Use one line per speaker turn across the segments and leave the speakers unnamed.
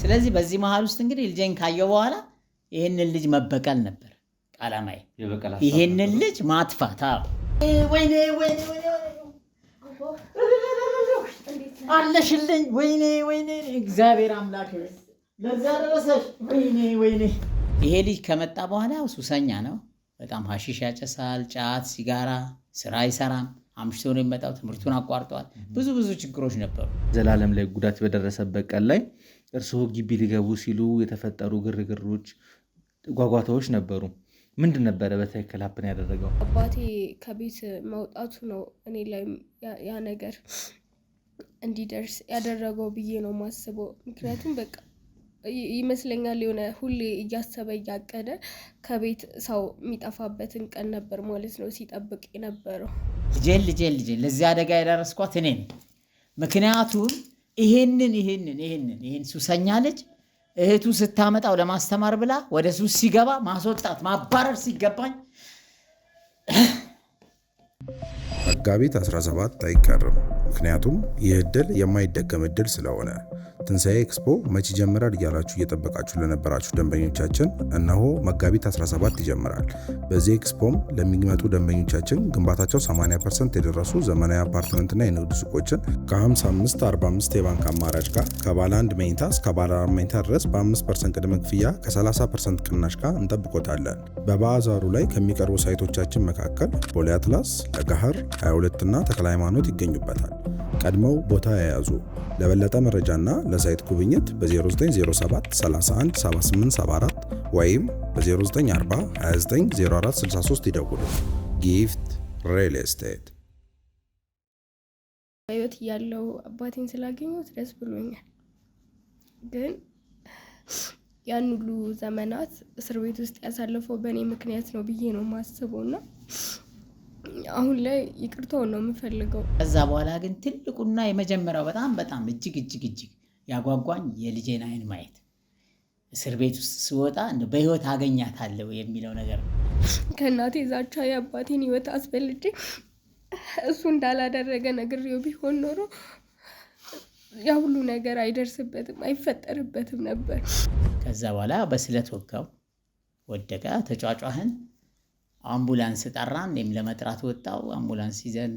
ስለዚህ በዚህ መሃል ውስጥ እንግዲህ ልጄን ካየው በኋላ ይሄንን ልጅ መበቀል ነበር ዓላማዬ። ይሄንን ልጅ ማጥፋት። ወይኔ አለሽልኝ። ወይኔ እግዚአብሔር አምላክ ለዛ ደረሰሽ። ወይኔ ይሄ ልጅ ከመጣ በኋላ ሱሰኛ ነው። በጣም ሐሺሽ ያጨሳል፣ ጫት፣ ሲጋራ፣ ስራ አይሰራም። አምሽቶ ነው የሚመጣው። ትምህርቱን አቋርጧል። ብዙ ችግሮች ነበሩ።
ዘላለም ላይ ጉዳት በደረሰበት ቀን ላይ እርስዎ ግቢ ሊገቡ ሲሉ የተፈጠሩ ግርግሮች፣ ጓጓታዎች ነበሩ። ምንድን ነበረ በትክክል ሀፕን ያደረገው?
አባቴ ከቤት መውጣቱ ነው እኔ ላይ ያ ነገር እንዲደርስ ያደረገው ብዬ ነው ማስበው። ምክንያቱም በቃ ይመስለኛል የሆነ ሁሌ እያሰበ እያቀደ ከቤት ሰው የሚጠፋበትን ቀን ነበር ማለት ነው ሲጠብቅ የነበረው።
ልጄን ለዚህ አደጋ የደረስኳት እኔ ነኝ። ምክንያቱም ይሄን ሱሰኛ ልጅ እህቱ ስታመጣው ለማስተማር ብላ ወደ ሱስ ሲገባ ማስወጣት ማባረር ሲገባኝ
መጋቢት 17 አይቀርም። ምክንያቱም ይህ ዕድል የማይደገም ዕድል ስለሆነ ትንሣኤ ኤክስፖ መቼ ይጀምራል እያላችሁ እየጠበቃችሁ ለነበራችሁ ደንበኞቻችን እነሆ መጋቢት 17 ይጀምራል። በዚህ ኤክስፖም ለሚመጡ ደንበኞቻችን ግንባታቸው 80% የደረሱ ዘመናዊ አፓርትመንትና የንግድ ሱቆችን ከ55-45 የባንክ አማራጭ ጋር ከባለ 1 መኝታ እስከ ባለ 4 መኝታ ድረስ በ5% ቅድመ ክፍያ ከ30% ቅናሽ ጋር እንጠብቆታለን። በባዛሩ ላይ ከሚቀርቡ ሳይቶቻችን መካከል ቦሌ አትላስ፣ ለጋህር 22 እና ተክለ ሃይማኖት ይገኙበታል። ቀድመው ቦታ የያዙ። ለበለጠ መረጃና ለሳይት ጉብኝት በ0907 31 7874 ወይም በ0940 29 0463 ይደውሉ። ጊፍት ሪል ስቴት።
በህይወት ያለው አባቴን ስላገኘሁት ደስ ብሎኛል። ግን ያን ሁሉ ዘመናት እስር ቤት ውስጥ ያሳለፈው በእኔ ምክንያት ነው ብዬ ነው ማስበውና አሁን ላይ ይቅርታውን ነው የምፈልገው።
ከዛ በኋላ ግን ትልቁና የመጀመሪያው በጣም እጅግ ያጓጓኝ የልጄን አይን ማየት፣ እስር ቤት ውስጥ ስወጣ እንደ በህይወት አገኛታለሁ የሚለው ነገር ነው።
ከእናቴ ዛቻ የአባቴን ህይወት አስበልጬ እሱ እንዳላደረገ ነግሬው ቢሆን ኖሮ ያ ሁሉ ነገር አይደርስበትም፣ አይፈጠርበትም ነበር።
ከዛ በኋላ በስለት ወጋው፣ ወደቀ፣ ተጫጫህን። አምቡላንስ ጠራን። እኔም ለመጥራት ወጣው። አምቡላንስ ይዘን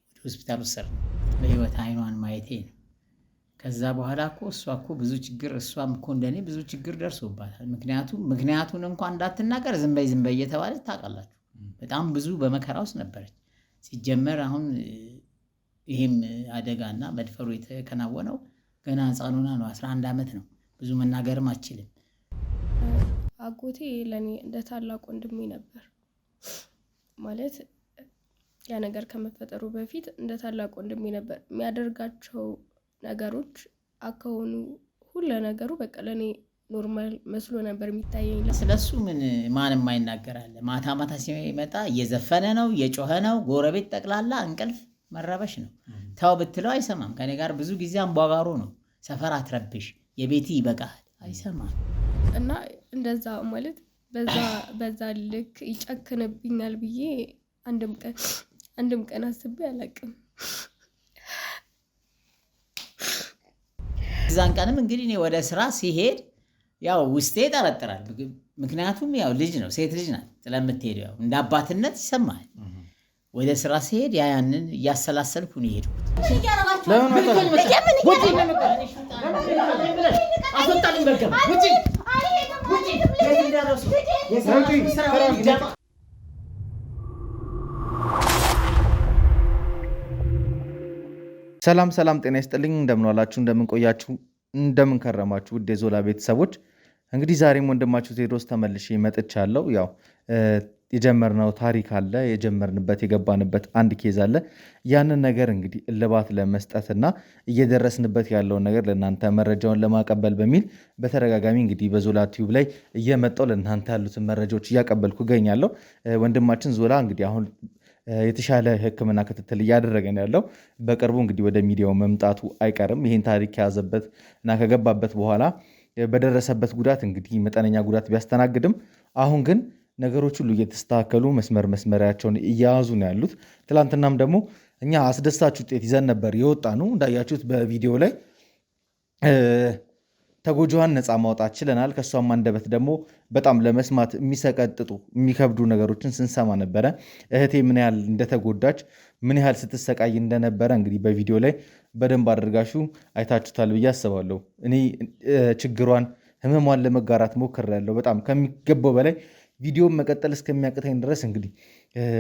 ወደ ሆስፒታል ወሰድን። በህይወት አይኗን ማየቴ ነው። ከዛ በኋላ እሷ ብዙ ችግር እሷም እንደኔ ብዙ ችግር ደርሶባታል። ምክንያቱን እንኳን እንዳትናገር ዝም በይ እየተባለች ታውቃላችሁ። በጣም ብዙ በመከራ ውስጥ ነበረች። ሲጀመር አሁን ይሄም አደጋና መድፈሩ የተከናወነው ገና ህፃኑና ነው። 11 ዓመት ነው። ብዙ መናገርም አችልም።
አጎቴ ለኔ እንደ ታላቅ ወንድሜ ነበር። ማለት ያ ነገር ከመፈጠሩ በፊት እንደ ታላቅ ወንድሜ ነበር። የሚያደርጋቸው ነገሮች አካውኑ ሁሉ ነገሩ በቃ ለኔ ኖርማል መስሎ ነበር የሚታየኝ።
ስለሱ ማንም አይናገራል። ማታ ሲመጣ እየዘፈነ ነው፣ እየጮኸ ነው። ጎረቤት ጠቅላላ እንቅልፍ መረበሽ ነው። ተው ብትለው አይሰማም። ከኔ ጋር ብዙ ጊዜ አንቧጋሮ ነው። ሰፈር አትረብሽ፣ የቤቲ ይበቃል፣ አይሰማም።
እና እንደዛ ማለት በዛ ልክ ይጨክንብኛል ብዬ አንድም ቀን አስቤ አላውቅም።
እዛን ቀንም እንግዲህ እኔ ወደ ስራ ሲሄድ ያው ውስጤ ይጠረጥራል። ምክንያቱም ያው ልጅ ነው፣ ሴት ልጅ ናት ስለምትሄድ ያው እንደ አባትነት ይሰማል። ወደ ስራ ሲሄድ ያንን እያሰላሰልኩ ነው የሄድኩት።
ሰላም ጤና ይስጥልኝ። እንደምን ዋላችሁ፣ እንደምን ቆያችሁ፣ እንደምን ከረማችሁ ውድ የዞላ ቤተሰቦች። እንግዲህ ዛሬም ወንድማችሁ ቴዎድሮስ ተመልሼ መጥቻለሁ። ያው የጀመርነው ታሪክ አለ፣ የጀመርንበት የገባንበት አንድ ኬዝ አለ። ያንን ነገር እንግዲህ እልባት ለመስጠትና እየደረስንበት ያለውን ነገር ለእናንተ መረጃውን ለማቀበል በሚል በተደጋጋሚ እንግዲህ በዞላ ቲዩብ ላይ እየመጣሁ ለእናንተ ያሉትን መረጃዎች እያቀበልኩ እገኛለሁ። ወንድማችን ዞላ እንግዲህ አሁን የተሻለ ሕክምና ክትትል እያደረገ ነው ያለው። በቅርቡ እንግዲህ ወደ ሚዲያው መምጣቱ አይቀርም። ይህን ታሪክ ከያዘበት እና ከገባበት በኋላ በደረሰበት ጉዳት እንግዲህ መጠነኛ ጉዳት ቢያስተናግድም አሁን ግን ነገሮች ሁሉ እየተስተካከሉ መስመሪያቸውን እያያዙ ነው ያሉት። ትላንትናም ደግሞ እኛ አስደሳች ውጤት ይዘን ነበር የወጣ ነው። እንዳያችሁት በቪዲዮ ላይ ተጎጂዋን ነፃ ማውጣት ችለናል። ከእሷም አንደበት ደግሞ በጣም ለመስማት የሚሰቀጥጡ የሚከብዱ ነገሮችን ስንሰማ ነበረ። እህቴ ምን ያህል እንደተጎዳች ምን ያህል ስትሰቃይ እንደነበረ እንግዲህ በቪዲዮ ላይ በደንብ አድርጋችሁ አይታችሁታል ብዬ አስባለሁ። እኔ ችግሯን ህመሟን ለመጋራት ሞክሬያለሁ። በጣም ከሚገባው በላይ ቪዲዮን መቀጠል እስከሚያቅተኝ ድረስ እንግዲህ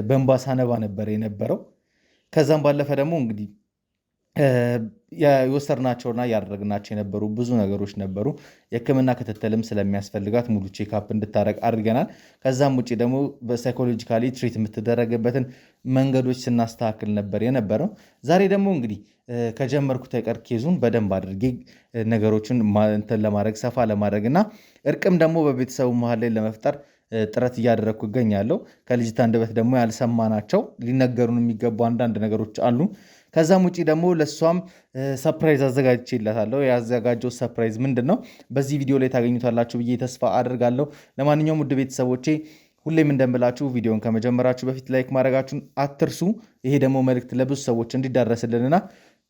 በእንባ ሳነባ ነበር የነበረው። ከዛም ባለፈ ደግሞ እንግዲህ የወሰድናቸውና ያደረግናቸው የነበሩ ብዙ ነገሮች ነበሩ። የህክምና ክትትልም ስለሚያስፈልጋት ሙሉ ቼክአፕ እንድታረግ አድርገናል። ከዛም ውጭ ደግሞ በሳይኮሎጂካሊ ትሪት የምትደረግበትን መንገዶች ስናስተካክል ነበር የነበረው። ዛሬ ደግሞ እንግዲህ ከጀመርኩት አይቀር ኬዙን በደንብ አድርጌ ነገሮችን እንትን ለማድረግ ሰፋ ለማድረግ እና እርቅም ደግሞ በቤተሰቡ መሀል ላይ ለመፍጠር ጥረት እያደረግኩ እገኛለሁ። ከልጅቷ አንደበት ደግሞ ያልሰማናቸው ሊነገሩን የሚገቡ አንዳንድ ነገሮች አሉ። ከዛም ውጭ ደግሞ ለእሷም ሰፕራይዝ አዘጋጅቼላታለሁ። ያዘጋጀው ሰፕራይዝ ምንድን ነው? በዚህ ቪዲዮ ላይ ታገኙታላችሁ ብዬ ተስፋ አድርጋለሁ። ለማንኛውም ውድ ቤተሰቦቼ ሁሌም እንደምላችሁ ቪዲዮን ከመጀመራችሁ በፊት ላይክ ማድረጋችሁን አትርሱ። ይሄ ደግሞ መልእክት ለብዙ ሰዎች እንዲዳረስልንና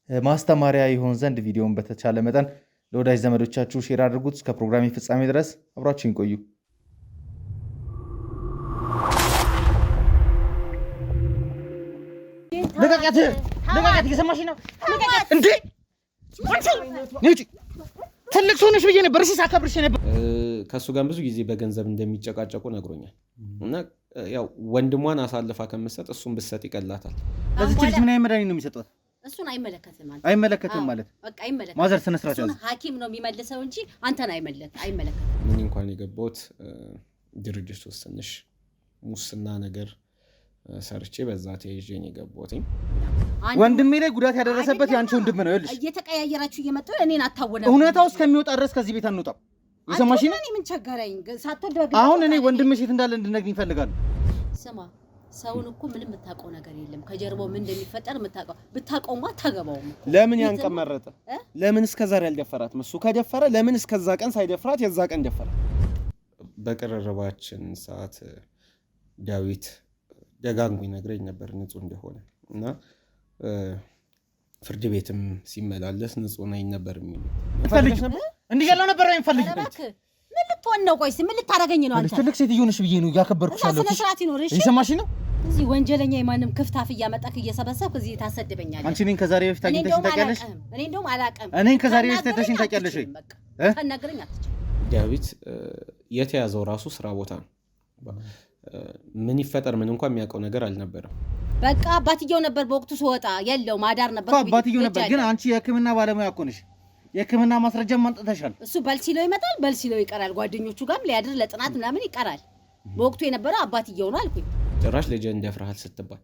ማስተማሪያ ይሆን ዘንድ ቪዲዮን በተቻለ መጠን ለወዳጅ ዘመዶቻችሁ ሼር አድርጉት። እስከ ፕሮግራሜ ፍጻሜ ድረስ አብራችሁን ቆዩ።
ልቀቂያት! እየሰማሽ ነው እንዴ? ትልቅ ሰው ነሽ ብዬ ነበር ሳከብርሽ ነበር።
ከእሱ ጋር ብዙ ጊዜ በገንዘብ እንደሚጨቃጨቁ ነግሮኛል። እና ያው ወንድሟን አሳልፋ ከምትሰጥ እሱን ብትሰጥ ይቀላታል።
ለዚች ልጅ ምን አይነት መድኃኒት ነው የሚሰጧት?
እሱን አይመለከትም ማለት
አይመለከትም ማለት
በቃ አይመለከትም።
ማዘር ስነ ስርዓት ያዝ።
ሐኪም ነው የሚመልሰው እንጂ አንተን አይመለከትም።
ምን እንኳን የገባሁት ድርጅት ውስጥ ትንሽ ሙስና ነገር ሰርቼ በዛ ተይዤ ነው የገባሁት።
ወንድሜ ላይ ጉዳት ያደረሰበት ያንቺ ወንድም ነው። ይኸውልሽ
እየተቀያየራችሁ እየመጣሁ እኔን አታወነ።
እውነታው እስከሚወጣ ድረስ ከዚህ ቤት አንወጣም። የሰማሽ ነው?
ምን ቸገረኝ? ሳትወደግ
አሁን እኔ ወንድምሽ የት እንዳለ እንድነግሪኝ እፈልጋለሁ።
ስማ ሰውን እኮ ምንም የምታውቀው ነገር የለም። ከጀርባው ምን እንደሚፈጠር የምታውቀው ብታውቀውማ አታገባውም።
ለምን ያንቀመረጠ? ለምን እስከዛሬ ያልደፈራትም? እሱ ከደፈረ ለምን እስከዛ ቀን ሳይደፍራት የዛ ቀን ደፈረ?
በቅርርባችን ሰዓት ዳዊት ደጋግሞ ይነግረኝ ነበር ንጹህ እንደሆነ እና ፍርድ ቤትም ሲመላለስ ንጹህ ነኝ ነበር የሚል
ፈልግ እንዲገለው ነበር የሚፈልግ።
ምን ልትሆን ነው? ቆይስ ምን ልታረገኝ ነው አንተ?
ትልቅ ሴትዮ ነሽ ብዬ ነው ያከበርኩሽ አለሽ።
ስነ ስርዓት ይኖርሽ።
እየሰማሽ ነው?
እዚህ ወንጀለኛ የማንም ክፍታፍ እያመጣክ እየሰበሰብክ እዚህ ታሰድበኛለህ።
አንቺ እኔን ከዛሬ በፊት አግኝተሽኝ ታውቂያለሽ?
እኔ እንደውም አላውቅም።
እኔን ከዛሬ በፊት ታግኝተሽኝ ታውቂያለሽ ወይ?
ታናግረኝ አትችልም።
ዳዊት የተያዘው ራሱ ስራ ቦታ ነው። ምን ይፈጠር ምን እንኳን የሚያውቀው ነገር አልነበረም።
በቃ አባትየው ነበር በወቅቱ ስወጣ የለው ማዳር ነበር
እኮ አባትየው ነበር። ግን አንቺ የሕክምና ባለሙያ እኮ ነሽ። የሕክምና ማስረጃም ማንጠተሻል።
እሱ በልሲለው ይመጣል፣ በልሲለው ይቀራል። ጓደኞቹ ጋርም ሊያድር ለጥናት ምናምን ይቀራል። በወቅቱ የነበረው አባትየው ነው አልኩኝ።
ጭራሽ ልጅ እንደፍርሃል ስትባል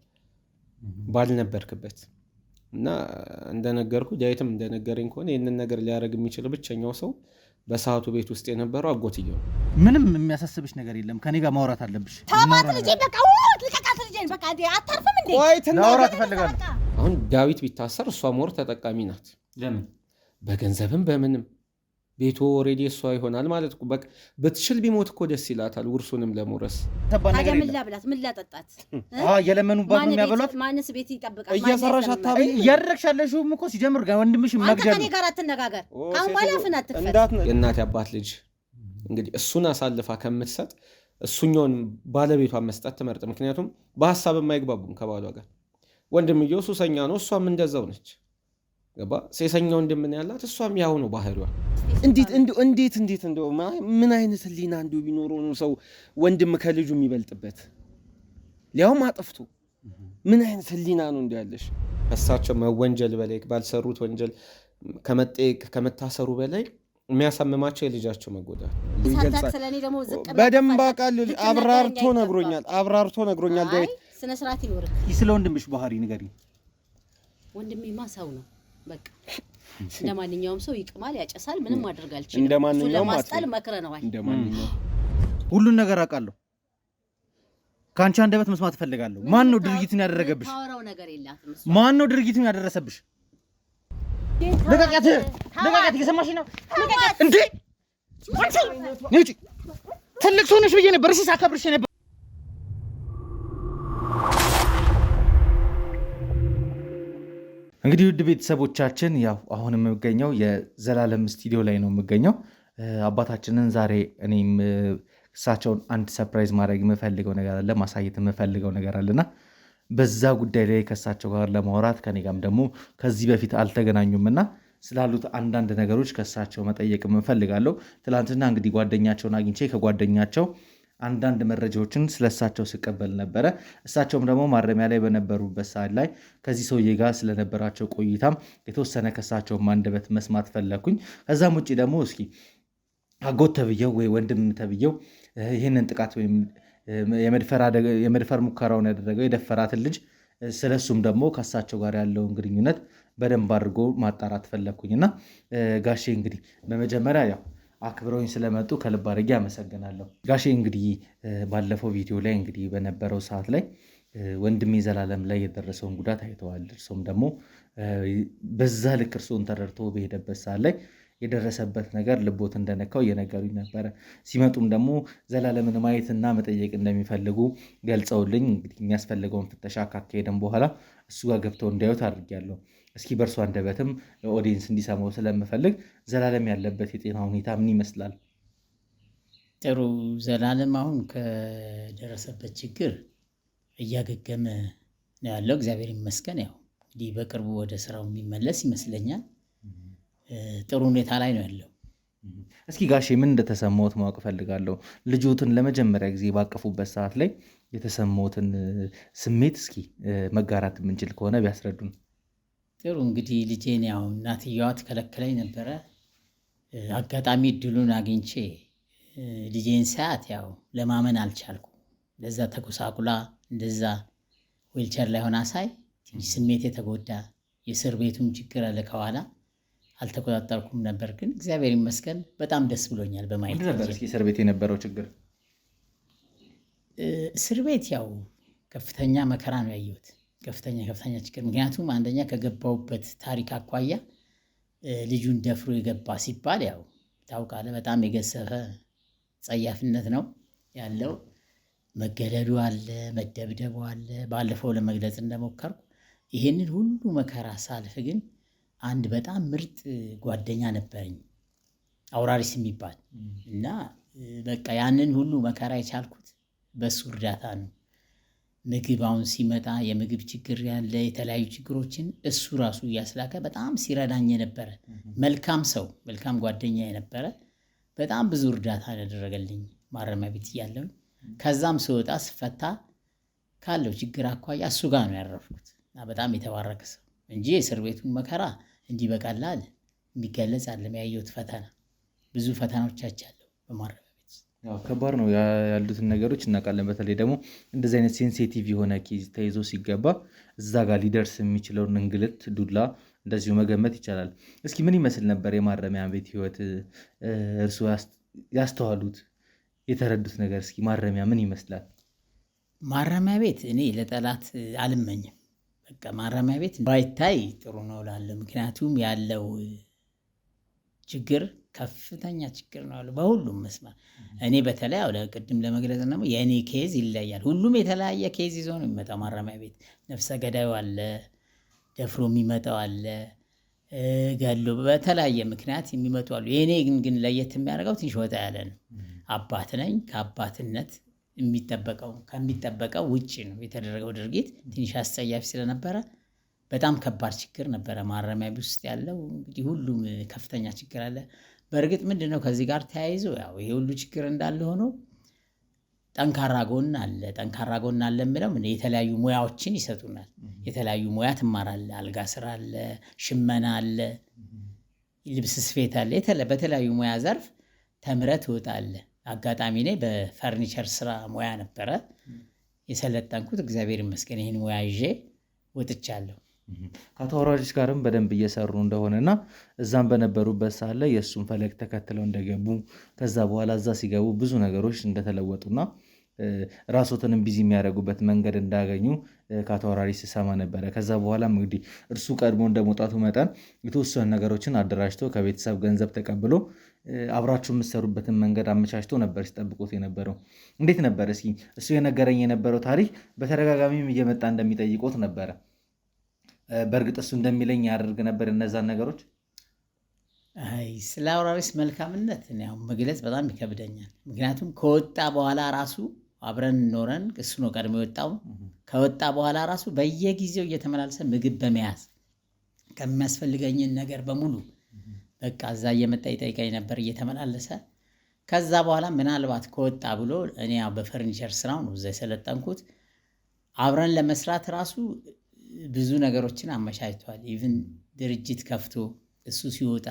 ባልነበርክበት እና እንደነገርኩ ዳዊትም እንደነገረኝ ከሆነ ይህንን ነገር ሊያደርግ የሚችል ብቸኛው ሰው በሰዓቱ ቤት ውስጥ የነበረው አጎትየው።
ምንም የሚያሳስብሽ ነገር የለም። ከኔ ጋር ማውራት አለብሽ።
ታማት ልጄ በቃ ልቀቃት ልጄን በቃ አታርፍም እንዴ?
ወይ
ማውራት እፈልጋለሁ።
አሁን ዳዊት ቢታሰር እሷ ሞር ተጠቃሚ ናት።
ለምን?
በገንዘብም በምንም ቤቱ ኦሬዲ እሷ ይሆናል ማለት እኮ በቃ ብትችል ቢሞት እኮ ደስ ይላታል ውርሱንም ለመውረስ።
ታዲያ ምን ላብላት? ምን ላጠጣት?
የለመኑባት ነው የሚያበሏት።
ማንስ ቤት ይጠብቃል?
እየሰራሽ አታብይ።
እያደረግሽ ያለሽውም እኮ ሲጀምር ወንድምሽ መግደል ነው።
ከኔ ጋር አትነጋገር። አሁን ባላፍን አትፈት።
የእናት አባት ልጅ እንግዲህ እሱን አሳልፋ ከምትሰጥ እሱኛውን ባለቤቷን መስጠት ትመርጥ። ምክንያቱም በሀሳብም አይግባቡም ከባሏ ጋር። ወንድምየው ሱሰኛ ነው፣ እሷም እንደዛው ነች። ገባ? ሴሰኛ ወንድም ምን ያላት እሷም ያው ነው ባህሪዋ።
እንዴት እንደው ምን አይነት ህሊና እንደው ቢኖረው ነው ሰው ወንድም ከልጁ የሚበልጥበት? ሊያውም አጥፍቶ ምን አይነት ህሊና ነው እንደ ያለሽ?
እሳቸው መወንጀል በላይ ባልሰሩት ወንጀል ከመጠየቅ ከመታሰሩ በላይ የሚያሳምማቸው የልጃቸው መጎዳት
በደንብ አውቃለሁ። አብራርቶ ነግሮኛል ዳዊት።
ስነ ስርዓት ይኖር።
ስለ ወንድምሽ ባህሪ ንገሪኝ።
ወንድሜማ ሰው ነው በቃ እንደማንኛውም ሰው ይቅማል፣ ያጨሳል፣ ምንም ማድረግ አልችልም።
እንደማንኛውም
ማስጣል መክረነዋል።
እንደማንኛውም
ሁሉን ነገር አውቃለሁ። ካንቺ አንደበት መስማት እፈልጋለሁ። ማን ነው ድርጊቱን ያደረገብሽ?
ታወራው ነገር የላትም።
ማን ነው ድርጊቱን ያደረሰብሽ? ልቀቂያት! እየሰማሽ ነው እንዴ? ትልቅ ሰው ነሽ ብዬ ነበር ሳከብርሽ ነበር።
እንግዲህ ውድ ቤተሰቦቻችን ያው አሁን የምገኘው የዘላለም ስቱዲዮ ላይ ነው የምገኘው። አባታችንን ዛሬ እኔም እሳቸውን አንድ ሰርፕራይዝ ማድረግ የምፈልገው ነገር አለ፣ ማሳየት የምፈልገው ነገር አለና በዛ ጉዳይ ላይ ከእሳቸው ጋር ለማውራት ከኔ ጋርም ደግሞ ከዚህ በፊት አልተገናኙም እና ስላሉት አንዳንድ ነገሮች ከእሳቸው መጠየቅ የምፈልጋለሁ። ትላንትና እንግዲህ ጓደኛቸውን አግኝቼ ከጓደኛቸው አንዳንድ መረጃዎችን ስለእሳቸው ስቀበል ነበረ። እሳቸውም ደግሞ ማረሚያ ላይ በነበሩበት ሰዓት ላይ ከዚህ ሰውዬ ጋር ስለነበራቸው ቆይታም የተወሰነ ከእሳቸውም አንደበት መስማት ፈለግኩኝ። ከዛም ውጭ ደግሞ እስኪ አጎት ተብየው ወይ ወንድም ተብየው ይህንን ጥቃት ወይም የመድፈር ሙከራውን ያደረገው የደፈራትን ልጅ ስለሱም ደግሞ ከእሳቸው ጋር ያለውን ግንኙነት በደንብ አድርጎ ማጣራት ፈለግኩኝና ጋሼ እንግዲህ በመጀመሪያ ያው አክብረውኝ ስለመጡ ከልብ አድርጌ አመሰግናለሁ። ጋሼ እንግዲህ ባለፈው ቪዲዮ ላይ እንግዲህ በነበረው ሰዓት ላይ ወንድሜ ዘላለም ላይ የደረሰውን ጉዳት አይተዋል። እርሶም ደግሞ በዛ ልክ እርሶን ተረድቶ በሄደበት ሰዓት ላይ የደረሰበት ነገር ልቦት እንደነካው እየነገሩኝ ነበረ። ሲመጡም ደግሞ ዘላለምን ማየትና መጠየቅ እንደሚፈልጉ ገልጸውልኝ እንግዲህ የሚያስፈልገውን ፍተሻ ካካሄደን በኋላ እሱ ጋር ገብተው እንዲያዩት አድርጌያለሁ። እስኪ በእርሱ አንደበትም ኦዲየንስ እንዲሰማው ስለምፈልግ ዘላለም ያለበት የጤና ሁኔታ ምን ይመስላል?
ጥሩ። ዘላለም አሁን ከደረሰበት ችግር እያገገመ ነው ያለው፣ እግዚአብሔር ይመስገን። ያው እንግዲህ በቅርቡ ወደ ስራው የሚመለስ ይመስለኛል። ጥሩ ሁኔታ ላይ ነው ያለው።
እስኪ ጋሼ ምን እንደተሰማዎት ማወቅ እፈልጋለሁ። ልጆትን ለመጀመሪያ ጊዜ ባቀፉበት ሰዓት ላይ የተሰማዎትን ስሜት እስኪ መጋራት የምንችል ከሆነ ቢያስረዱን።
ጥሩ። እንግዲህ ልጄን ያው እናትየዋ ትከለክለኝ ነበረ። አጋጣሚ እድሉን አግኝቼ ልጄን ሳያት ያው ለማመን አልቻልኩ። ለዛ ተጎሳቁላ እንደዛ ዊልቸር ላይ ሆና ሳይ ትንሽ ስሜት የተጎዳ የእስር ቤቱም ችግር አለ ከኋላ አልተቆጣጠርኩም ነበር። ግን እግዚአብሔር ይመስገን በጣም ደስ ብሎኛል በማየት።
ነበር እስኪ እስር ቤት የነበረው ችግር?
እስር ቤት ያው ከፍተኛ መከራ ነው ያየሁት፣ ከፍተኛ ችግር። ምክንያቱም አንደኛ ከገባውበት ታሪክ አኳያ ልጁን ደፍሮ የገባ ሲባል ያው ታውቃለህ፣ በጣም የገሰፈ ጸያፍነት ነው ያለው። መገደሉ አለ፣ መደብደቡ አለ። ባለፈው ለመግለጽ እንደሞከርኩ ይሄንን ሁሉ መከራ ሳልፍ ግን አንድ በጣም ምርጥ ጓደኛ ነበረኝ አውራሪስ የሚባል እና በቃ ያንን ሁሉ መከራ የቻልኩት በሱ እርዳታ ነው። ምግብ አሁን ሲመጣ የምግብ ችግር ያለ የተለያዩ ችግሮችን እሱ ራሱ እያስላከ በጣም ሲረዳኝ የነበረ መልካም ሰው፣ መልካም ጓደኛ የነበረ በጣም ብዙ እርዳታ ያደረገልኝ ማረሚያ ቤት እያለሁ። ከዛም ስወጣ ስፈታ ካለው ችግር አኳያ እሱ ጋር ነው ያረፍኩት እና በጣም የተባረከ ሰው እንጂ የእስር ቤቱን መከራ እንዲህ በቀላል የሚገለጽ አለም። ያየሁት ፈተና ብዙ ፈተናዎች አለው በማረሚያ ቤት።
ከባድ ነው ያሉትን ነገሮች እናውቃለን። በተለይ ደግሞ እንደዚህ አይነት ሴንሲቲቭ የሆነ ኬዝ ተይዞ ሲገባ እዛ ጋር ሊደርስ የሚችለውን እንግልት፣ ዱላ እንደዚሁ መገመት ይቻላል። እስኪ ምን ይመስል ነበር የማረሚያ ቤት ህይወት? እርሱ ያስተዋሉት የተረዱት ነገር እስኪ ማረሚያ ምን ይመስላል?
ማረሚያ ቤት እኔ ለጠላት አልመኝም። በቃ ማረሚያ ቤት ባይታይ ጥሩ ነው እላለሁ። ምክንያቱም ያለው ችግር ከፍተኛ ችግር ነው ያለው በሁሉም መስመር። እኔ በተለይ ያው ቅድም ለመግለጽ ደግሞ የእኔ ኬዝ ይለያል። ሁሉም የተለያየ ኬዝ ይዞ ነው የሚመጣው ማረሚያ ቤት። ነፍሰ ገዳዩ አለ፣ ደፍሮ የሚመጣው አለ፣ ገሎ በተለያየ ምክንያት የሚመጡ አሉ። የእኔ ግን ለየት የሚያደርገው ትንሽ ወጣ ያለ ነው። አባት ነኝ። ከአባትነት ከሚጠበቀው ውጭ ነው የተደረገው ድርጊት። ትንሽ አስጸያፊ ስለነበረ በጣም ከባድ ችግር ነበረ ማረሚያ ቤት ውስጥ ያለው። እንግዲህ ሁሉም ከፍተኛ ችግር አለ። በእርግጥ ምንድነው ከዚህ ጋር ተያይዞ ያው ይሄ ሁሉ ችግር እንዳለ ሆኖ ጠንካራ ጎን አለ የምለው የተለያዩ ሙያዎችን ይሰጡናል። የተለያዩ ሙያ ትማራለህ። አልጋ ስራ አለ፣ ሽመና አለ፣ ልብስ ስፌት አለ። በተለያዩ ሙያ ዘርፍ ተምረህ ትወጣለህ። አጋጣሚ እኔ በፈርኒቸር ስራ ሙያ ነበረ የሰለጠንኩት። እግዚአብሔር ይመስገን ይህን ሙያ ይዤ ወጥቻለሁ።
ከአቶ አውራሪስ ጋርም በደንብ እየሰሩ እንደሆነና እዛም በነበሩበት ሰዓት ላይ የእሱን ፈለግ ተከትለው እንደገቡ ከዛ በኋላ እዛ ሲገቡ ብዙ ነገሮች እንደተለወጡና ራሶትንም ቢዚ የሚያደርጉበት መንገድ እንዳገኙ ከአቶ አውራሪስ ሰማ ነበረ። ከዛ በኋላ እንግዲህ እርሱ ቀድሞ እንደመውጣቱ መጠን የተወሰኑ ነገሮችን አደራጅቶ ከቤተሰብ ገንዘብ ተቀብሎ አብራችሁ የምትሰሩበትን መንገድ አመቻችቶ ነበር ሲጠብቁት የነበረው። እንዴት ነበር እስኪ እሱ የነገረኝ የነበረው ታሪክ? በተደጋጋሚም እየመጣ እንደሚጠይቆት ነበረ። በእርግጥ እሱ እንደሚለኝ ያደርግ ነበር እነዛን ነገሮች?
አይ ስለ አውራሪስ መልካምነት ያው መግለጽ በጣም ይከብደኛል። ምክንያቱም ከወጣ በኋላ ራሱ አብረን ኖረን እሱ ነው ቀድሞ የወጣው። ከወጣ በኋላ ራሱ በየጊዜው እየተመላለሰ ምግብ በመያዝ ከሚያስፈልገኝን ነገር በሙሉ በቃ እዛ እየመጣ ይጠይቀኝ ነበር እየተመላለሰ። ከዛ በኋላ ምናልባት ከወጣ ብሎ እኔ ያው በፈርኒቸር ስራው ነው እዛ የሰለጠንኩት። አብረን ለመስራት ራሱ ብዙ ነገሮችን አመቻችቷል። ኢቭን ድርጅት ከፍቶ እሱ ሲወጣ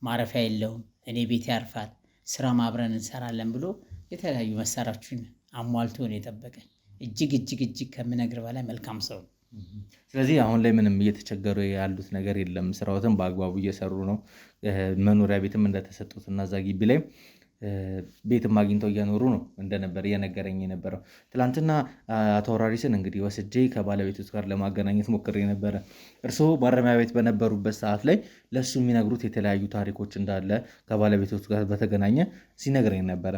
ማረፊያ የለውም፣ እኔ ቤት ያርፋል፣ ስራም አብረን እንሰራለን ብሎ የተለያዩ መሳሪያዎችን አሟልቶ ነው የጠበቀኝ። እጅግ ከምነግር በላይ መልካም ሰው ነው።
ስለዚህ አሁን ላይ ምንም እየተቸገሩ ያሉት ነገር የለም። ስራዎትን በአግባቡ እየሰሩ ነው። መኖሪያ ቤትም እንደተሰጡት እና እዛ ግቢ ላይ ቤትም አግኝተው እየኖሩ ነው እንደነበር እየነገረኝ የነበረው። ትላንትና አቶ አውራሪስን እንግዲህ ወስጄ ከባለቤቶች ጋር ለማገናኘት ሞክሬ ነበረ። እርስዎ ማረሚያ ቤት በነበሩበት ሰዓት ላይ ለእሱ የሚነግሩት የተለያዩ ታሪኮች እንዳለ ከባለቤቶች ጋር በተገናኘ ሲነግረኝ ነበረ።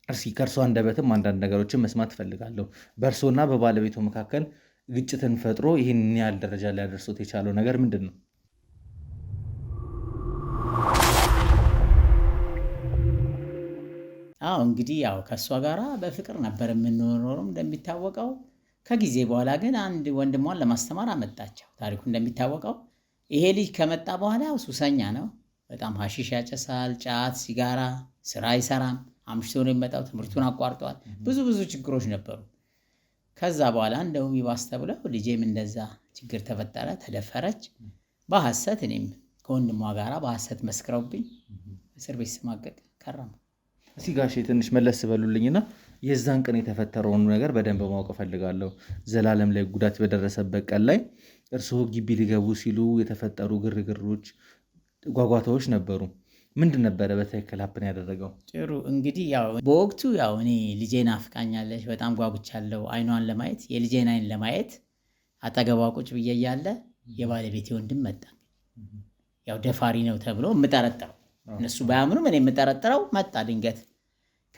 እስኪ ከእርሶ አንደበትም አንዳንድ ነገሮችን መስማት እፈልጋለሁ። በእርሶና በባለቤቱ መካከል ግጭትን ፈጥሮ ይህን ያህል ደረጃ ሊያደርሱት የቻለው ነገር ምንድን ነው?
አዎ እንግዲህ ያው ከእሷ ጋራ በፍቅር ነበር የምንኖረው እንደሚታወቀው። ከጊዜ በኋላ ግን አንድ ወንድሟን ለማስተማር አመጣቸው። ታሪኩ እንደሚታወቀው ይሄ ልጅ ከመጣ በኋላ ያው ሱሰኛ ነው። በጣም ሀሺሽ ያጨሳል፣ ጫት፣ ሲጋራ፣ ስራ አይሰራም። አምሽቶ ነው የሚመጣው። ትምህርቱን አቋርጧል። ብዙ ችግሮች ነበሩ። ከዛ በኋላ እንደውም ይባስ ተብለው ልጄም እንደዛ ችግር ተፈጠረ፣ ተደፈረች በሐሰት። እኔም ከወንድሟ ጋራ በሐሰት መስክረውብኝ እስር ቤት ስማቀቅ ከረሙ።
እስኪ ጋሼ ትንሽ መለስ በሉልኝና የዛን ቀን የተፈጠረውን ነገር በደንብ ማወቅ እፈልጋለሁ። ዘላለም ላይ ጉዳት በደረሰበት ቀን ላይ እርስዎ ግቢ ሊገቡ ሲሉ የተፈጠሩ ግርግሮች፣ ጓጓታዎች ነበሩ። ምንድን ነበረ በትክክል ሀፕን ያደረገው?
ጥሩ እንግዲህ ያው በወቅቱ ያው እኔ ልጄን አፍቃኛለች፣ በጣም ጓጉቻለሁ አይኗን ለማየት። የልጄን አይን ለማየት አጠገቧ ቁጭ ብዬ እያለ የባለቤቴ ወንድም መጣ። ያው ደፋሪ ነው ተብሎ የምጠረጥረው እነሱ ባያምኑም እኔ የምጠረጥረው መጣ ድንገት።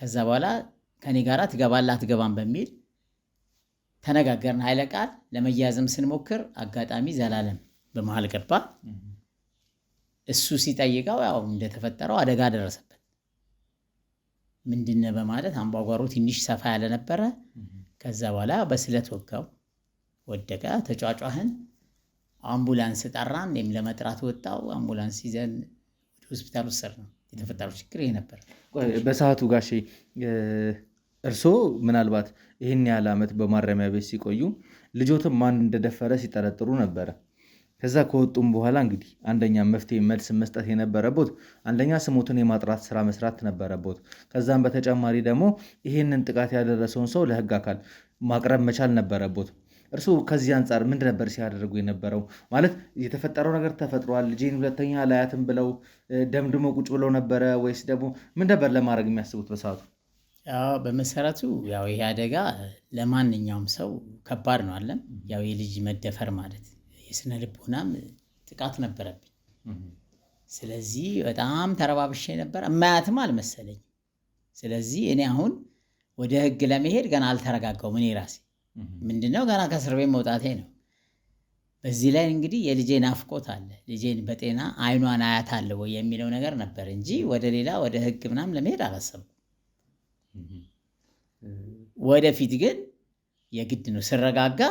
ከዛ በኋላ ከኔ ጋራ ትገባለህ አትገባም በሚል ተነጋገርን ኃይለ ቃል። ለመያዝም ስንሞክር አጋጣሚ ዘላለም በመሃል ገባ። እሱ ሲጠይቀው ያው እንደተፈጠረው አደጋ ደረሰበት። ምንድነው በማለት አምባጓሮ ትንሽ ሰፋ ያለ ነበረ። ከዛ በኋላ በስለት ወጋው፣ ወደቀ። ተጫጫህን፣ አምቡላንስ ጠራን። እኔም ለመጥራት ወጣው። አምቡላንስ ይዘን ሆስፒታል ወሰድ ነው። የተፈጠረው ችግር ይሄ ነበር
በሰዓቱ። ጋሼ እርስዎ ምናልባት ይህን ያህል ዓመት በማረሚያ ቤት ሲቆዩ ልጆትም ማን እንደደፈረ ሲጠረጥሩ ነበረ። ከዛ ከወጡም በኋላ እንግዲህ አንደኛ መፍትሄ መልስ መስጠት የነበረቦት አንደኛ ስሞትን የማጥራት ስራ መስራት ነበረቦት። ከዛም በተጨማሪ ደግሞ ይህንን ጥቃት ያደረሰውን ሰው ለህግ አካል ማቅረብ መቻል ነበረቦት። እርስዎ ከዚህ አንጻር ምንድን ነበር ሲያደርጉ የነበረው? ማለት የተፈጠረው ነገር ተፈጥሯል፣ ልጄን ሁለተኛ ላያትም ብለው ደምድሞ ቁጭ ብለው ነበረ ወይስ ደግሞ ምን ነበር ለማድረግ የሚያስቡት በሰዓቱ?
በመሰረቱ ያው ይሄ አደጋ ለማንኛውም ሰው ከባድ ነው አለም። ያው የልጅ መደፈር ማለት የስነ ልቦናም ጥቃት ነበረብኝ። ስለዚህ በጣም ተረባብሼ ነበር። እማያትም አልመሰለኝ። ስለዚህ እኔ አሁን ወደ ህግ ለመሄድ ገና አልተረጋጋውም። እኔ ራሴ ምንድነው ገና ከእስር ቤት መውጣቴ ነው። በዚህ ላይ እንግዲህ የልጄ ናፍቆት አለ። ልጄን በጤና አይኗን አያታለሁ ወይ የሚለው ነገር ነበር እንጂ ወደ ሌላ ወደ ህግ ምናምን ለመሄድ አላሰብኩም። ወደፊት ግን የግድ ነው፣ ስረጋጋ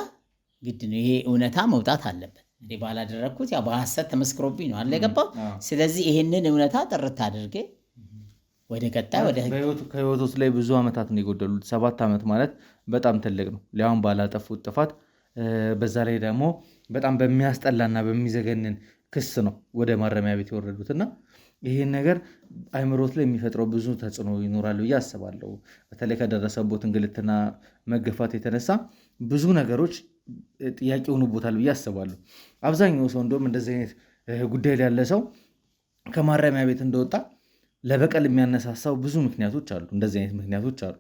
ግድ ነው። ይሄ እውነታ መውጣት አለበት። እኔ ባላደረግኩት ያው በሐሰት ተመስክሮብኝ ነው አለ የገባው። ስለዚህ ይሄንን እውነታ ጥርት አድርጌ ወደ ቀጣይ ወደ ህግ።
ከህይወቶት ላይ ብዙ ዓመታት ነው የጎደሉት። 7 ዓመት ማለት በጣም ትልቅ ነው፣ ሊያውም ባላጠፉት ጥፋት። በዛ ላይ ደግሞ በጣም በሚያስጠላና በሚዘገንን ክስ ነው ወደ ማረሚያ ቤት የወረዱትና ይሄን ነገር አይምሮት ላይ የሚፈጥረው ብዙ ተጽዕኖ ይኖራል ብዬ አስባለሁ። በተለይ ከደረሰቦት እንግልትና መገፋት የተነሳ ብዙ ነገሮች ጥያቄ ሆኖበታል ብዬ አስባለሁ። አብዛኛው ሰው እንደውም እንደዚህ አይነት ጉዳይ ላይ ያለ ሰው ከማረሚያ ቤት እንደወጣ ለበቀል የሚያነሳሳው ብዙ ምክንያቶች አሉ፣ እንደዚህ አይነት ምክንያቶች አሉ።